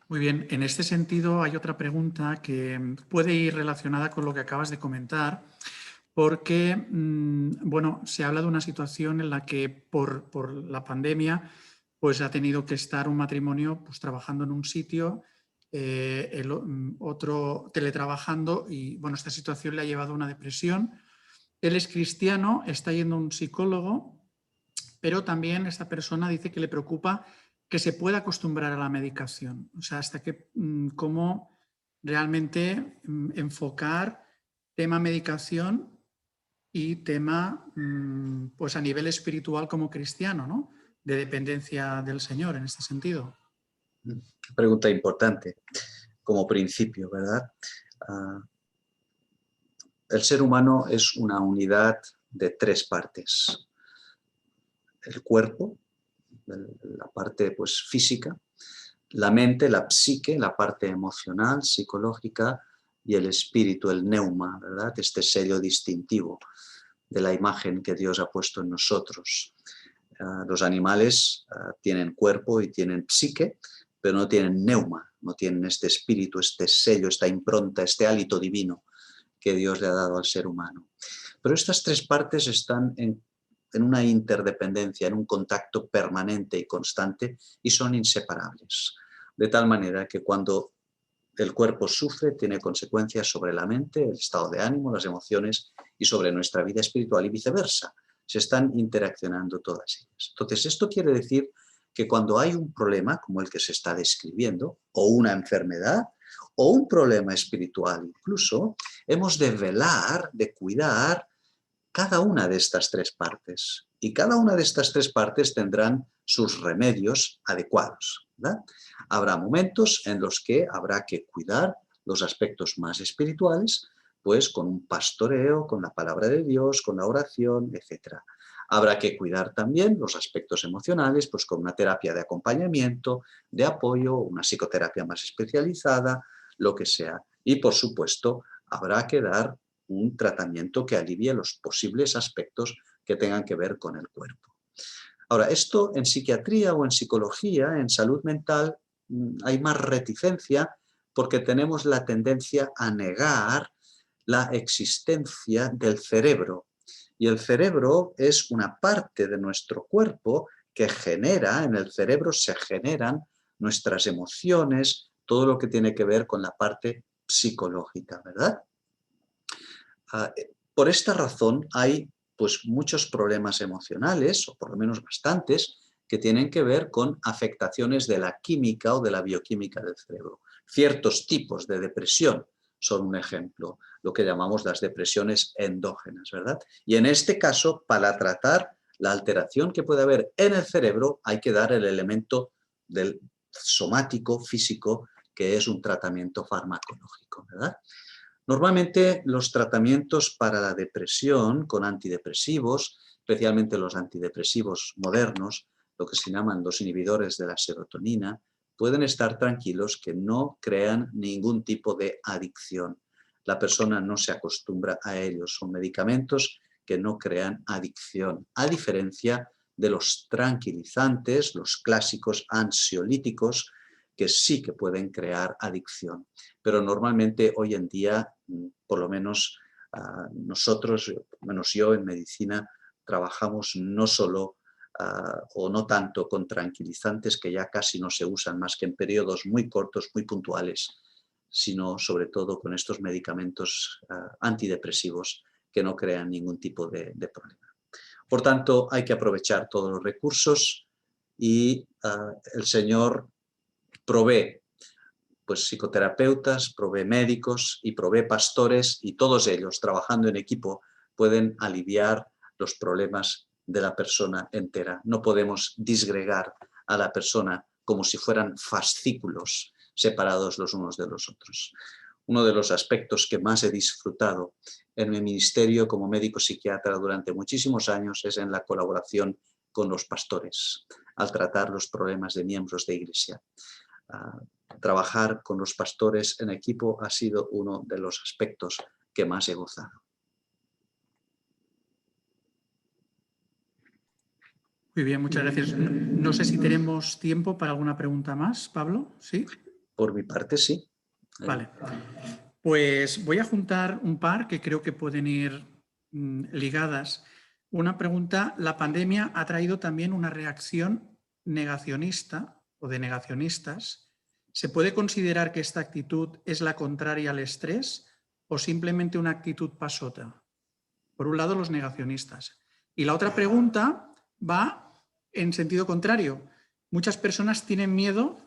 Muy bien, en este sentido hay otra pregunta que puede ir relacionada con lo que acabas de comentar, porque bueno, se habla de una situación en la que por la pandemia pues ha tenido que estar un matrimonio pues trabajando en un sitio, otro teletrabajando y bueno, esta situación le ha llevado a una depresión. Él es cristiano, está yendo a un psicólogo, pero también esta persona dice que le preocupa que se pueda acostumbrar a la medicación. O sea, hasta que cómo realmente enfocar tema medicación y tema pues a nivel espiritual como cristiano, ¿no? De dependencia del Señor en este sentido. Pregunta importante, como principio, ¿verdad? El ser humano es una unidad de 3 partes. El cuerpo, la parte pues, física, la mente, la psique, la parte emocional, psicológica, y el espíritu, el neuma, ¿verdad? Este sello distintivo de la imagen que Dios ha puesto en nosotros. Los animales tienen cuerpo y tienen psique, pero no tienen neuma, no tienen este espíritu, este sello, esta impronta, este hálito divino que Dios le ha dado al ser humano. Pero estas 3 partes están en una interdependencia, en un contacto permanente y constante y son inseparables. De tal manera que cuando el cuerpo sufre, tiene consecuencias sobre la mente, el estado de ánimo, las emociones y sobre nuestra vida espiritual y viceversa. Se están interaccionando todas ellas. Entonces, esto quiere decir que cuando hay un problema como el que se está describiendo, o una enfermedad, o un problema espiritual incluso, hemos de velar, de cuidar cada una de estas tres partes. Y cada una de estas tres partes tendrán sus remedios adecuados, ¿verdad? Habrá momentos en los que habrá que cuidar los aspectos más espirituales, pues con un pastoreo, con la palabra de Dios, con la oración, etc. Habrá que cuidar también los aspectos emocionales, pues con una terapia de acompañamiento, de apoyo, una psicoterapia más especializada, lo que sea. Y por supuesto, habrá que dar un tratamiento que alivie los posibles aspectos que tengan que ver con el cuerpo. Ahora, esto en psiquiatría o en psicología, en salud mental, hay más reticencia porque tenemos la tendencia a negar la existencia del cerebro. Y el cerebro es una parte de nuestro cuerpo que genera, en el cerebro se generan nuestras emociones, todo lo que tiene que ver con la parte psicológica, ¿verdad? Por esta razón hay pues, muchos problemas emocionales, o por lo menos bastantes, que tienen que ver con afectaciones de la química o de la bioquímica del cerebro. Ciertos tipos de depresión son un ejemplo, lo que llamamos las depresiones endógenas, ¿verdad? Y en este caso, para tratar la alteración que puede haber en el cerebro, hay que dar el elemento del somático, físico, que es un tratamiento farmacológico, ¿verdad? Normalmente los tratamientos para la depresión con antidepresivos, especialmente los antidepresivos modernos, lo que se llaman los inhibidores de la serotonina, pueden estar tranquilos que no crean ningún tipo de adicción. La persona no se acostumbra a ellos. Son medicamentos que no crean adicción, a diferencia de los tranquilizantes, los clásicos ansiolíticos, que sí que pueden crear adicción. Pero normalmente hoy en día, por lo menos nosotros, por lo menos yo en medicina, trabajamos no solo o no tanto con tranquilizantes que ya casi no se usan más que en periodos muy cortos, muy puntuales, sino sobre todo con estos medicamentos antidepresivos que no crean ningún tipo de problema. Por tanto, hay que aprovechar todos los recursos y el Señor provee pues, psicoterapeutas, provee médicos y provee pastores, y todos ellos, trabajando en equipo, pueden aliviar los problemas de la persona entera. No podemos disgregar a la persona como si fueran fascículos separados los unos de los otros. Uno de los aspectos que más he disfrutado en mi ministerio como médico psiquiatra durante muchísimos años es en la colaboración con los pastores, al tratar los problemas de miembros de iglesia. Trabajar con los pastores en equipo ha sido uno de los aspectos que más he gozado. Muy bien, muchas gracias. No sé si tenemos tiempo para alguna pregunta más, Pablo. ¿Sí? Por mi parte, sí. Vale. Pues voy a juntar un par que creo que pueden ir ligadas. Una pregunta: la pandemia ha traído también una reacción negacionista o de negacionistas. ¿Se puede considerar que esta actitud es la contraria al estrés o simplemente una actitud pasota? Por un lado, los negacionistas. Y la otra pregunta va en sentido contrario. Muchas personas tienen miedo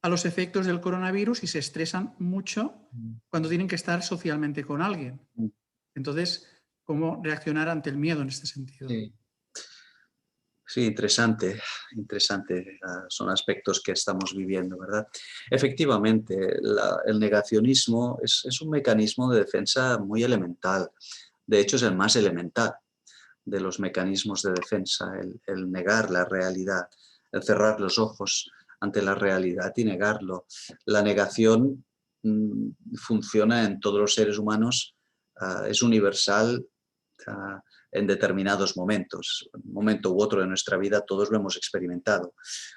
a los efectos del coronavirus y se estresan mucho cuando tienen que estar socialmente con alguien. Entonces, ¿cómo reaccionar ante el miedo en este sentido? Sí, interesante, interesante. Son aspectos que estamos viviendo, ¿verdad? Efectivamente, el negacionismo es un mecanismo de defensa muy elemental. De hecho, es el más elemental de los mecanismos de defensa, el negar la realidad, el cerrar los ojos ante la realidad y negarlo. La negación funciona en todos los seres humanos, es universal en determinados momentos. En un momento u otro de nuestra vida todos lo hemos experimentado.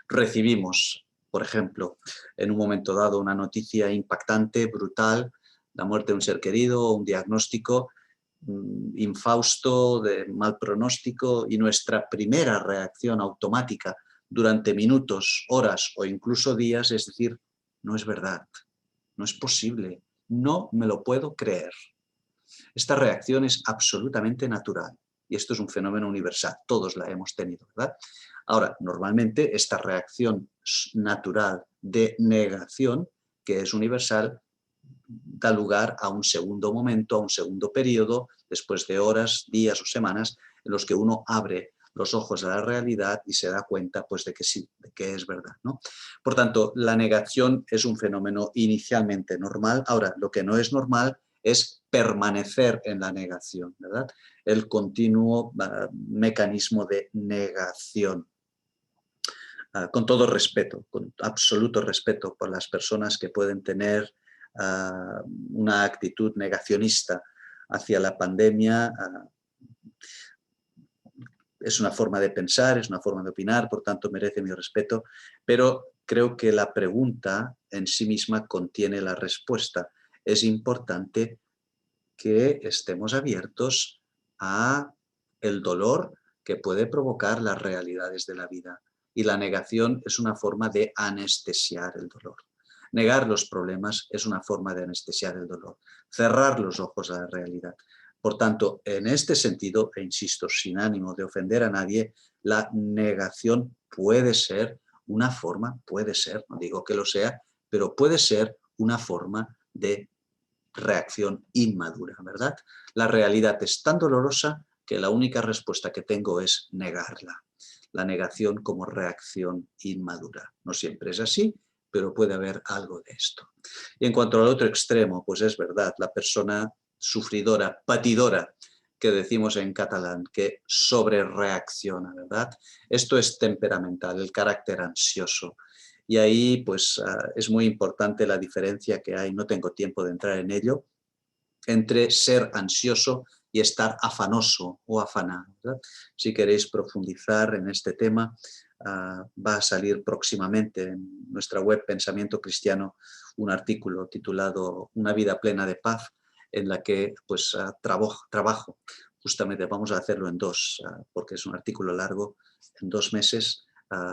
Recibimos, por ejemplo, en un momento dado una noticia impactante, brutal, la muerte de un ser querido o un diagnóstico infausto, de mal pronóstico, y nuestra primera reacción automática durante minutos, horas o incluso días es decir, no es verdad, no es posible, no me lo puedo creer. Esta reacción es absolutamente natural y esto es un fenómeno universal, todos la hemos tenido, ¿verdad? Ahora, normalmente esta reacción natural de negación, que es universal, da lugar a un segundo momento, a un segundo periodo, después de horas, días o semanas, en los que uno abre los ojos a la realidad y se da cuenta pues, de que sí, de que es verdad, ¿no? Por tanto, la negación es un fenómeno inicialmente normal. Ahora, lo que no es normal es permanecer en la negación, ¿verdad? El continuo mecanismo de negación. Con todo respeto, con absoluto respeto por las personas que pueden tener una actitud negacionista hacia la pandemia. Es una forma de pensar, es una forma de opinar, por tanto merece mi respeto, pero creo que la pregunta en sí misma contiene la respuesta. Es importante que estemos abiertos a el dolor que puede provocar las realidades de la vida. Y la negación es una forma de anestesiar el dolor. Negar los problemas es una forma de anestesiar el dolor. Cerrar los ojos a la realidad. Por tanto, en este sentido, e insisto, sin ánimo de ofender a nadie, la negación puede ser una forma, puede ser, no digo que lo sea, pero puede ser una forma de reacción inmadura, ¿verdad? La realidad es tan dolorosa que la única respuesta que tengo es negarla. La negación como reacción inmadura. No siempre es así, pero puede haber algo de esto. Y en cuanto al otro extremo, pues es verdad, la persona sufridora, patidora, que decimos en catalán, que sobrereacciona, ¿verdad? Esto es temperamental, el carácter ansioso. Y ahí pues es muy importante la diferencia que hay, no tengo tiempo de entrar en ello, entre ser ansioso y estar afanoso o afanado, ¿verdad? Si queréis profundizar en este tema, va a salir próximamente en nuestra web Pensamiento Cristiano un artículo titulado Una vida plena de paz, en la que pues trabajo. Justamente vamos a hacerlo en dos, porque es un artículo largo, en 2 meses,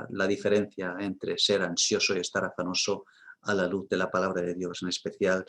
la diferencia entre ser ansioso y estar afanoso a la luz de la palabra de Dios, en especial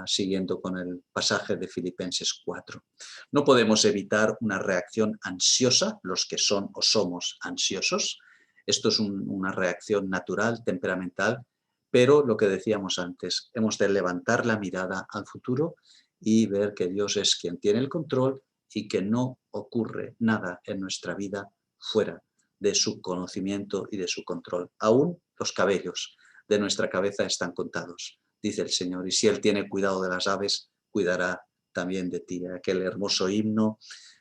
siguiendo con el pasaje de Filipenses 4. No podemos evitar una reacción ansiosa, los que son o somos ansiosos. Esto es una reacción natural, temperamental, pero lo que decíamos antes, hemos de levantar la mirada al futuro y ver que Dios es quien tiene el control y que no ocurre nada en nuestra vida fuera de su conocimiento y de su control. Aún los cabellos de nuestra cabeza están contados, dice el Señor, y si Él tiene cuidado de las aves, cuidará también de ti. Aquel hermoso himno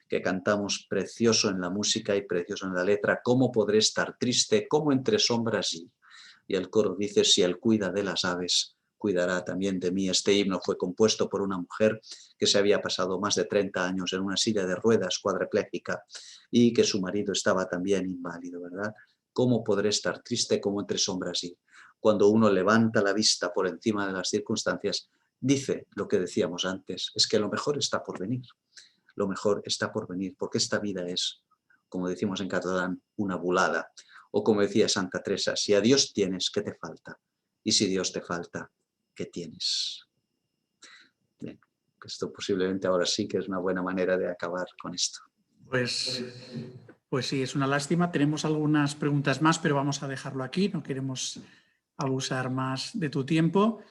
que cantamos, precioso en la música y precioso en la letra, ¿cómo podré estar triste? ¿Cómo entre sombras ir? Y el coro dice, si Él cuida de las aves, cuidará también de mí. Este himno fue compuesto por una mujer que se había pasado más de 30 años en una silla de ruedas cuadraplégica y que su marido estaba también inválido, ¿verdad? ¿Cómo podré estar triste? ¿Cómo entre sombras ir? Cuando uno levanta la vista por encima de las circunstancias, dice lo que decíamos antes, es que lo mejor está por venir. Lo mejor está por venir, porque esta vida es, como decimos en catalán, una bulada. O como decía Santa Teresa, si a Dios tienes, ¿qué te falta? Y si Dios te falta, ¿qué tienes? Bien, esto posiblemente ahora sí que es una buena manera de acabar con esto. Pues sí, es una lástima. Tenemos algunas preguntas más, pero vamos a dejarlo aquí. No queremos abusar más de tu tiempo.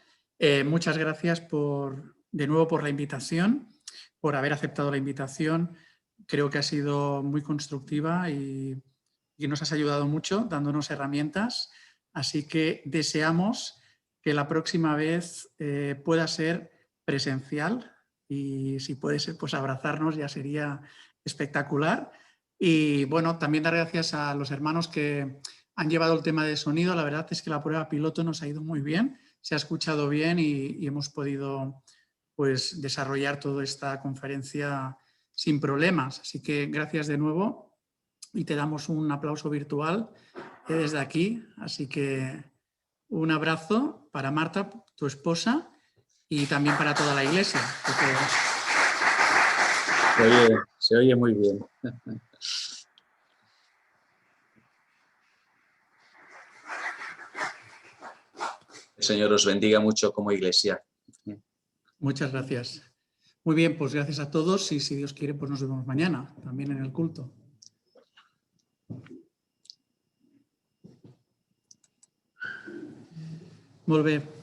Muchas gracias de nuevo por la invitación, por haber aceptado la invitación. Creo que ha sido muy constructiva y nos has ayudado mucho dándonos herramientas. Así que deseamos que la próxima vez pueda ser presencial y si puede ser, pues abrazarnos ya sería espectacular. Y bueno, también dar gracias a los hermanos que han llevado el tema de sonido. La verdad es que la prueba piloto nos ha ido muy bien, se ha escuchado bien y hemos podido pues, desarrollar toda esta conferencia sin problemas. Así que gracias de nuevo y te damos un aplauso virtual desde aquí. Así que un abrazo para Marta, tu esposa, y también para toda la iglesia. Se oye muy bien. El Señor os bendiga mucho como iglesia. Muchas gracias. Muy bien, pues gracias a todos y si Dios quiere, pues nos vemos mañana, también en el culto. Molt bé.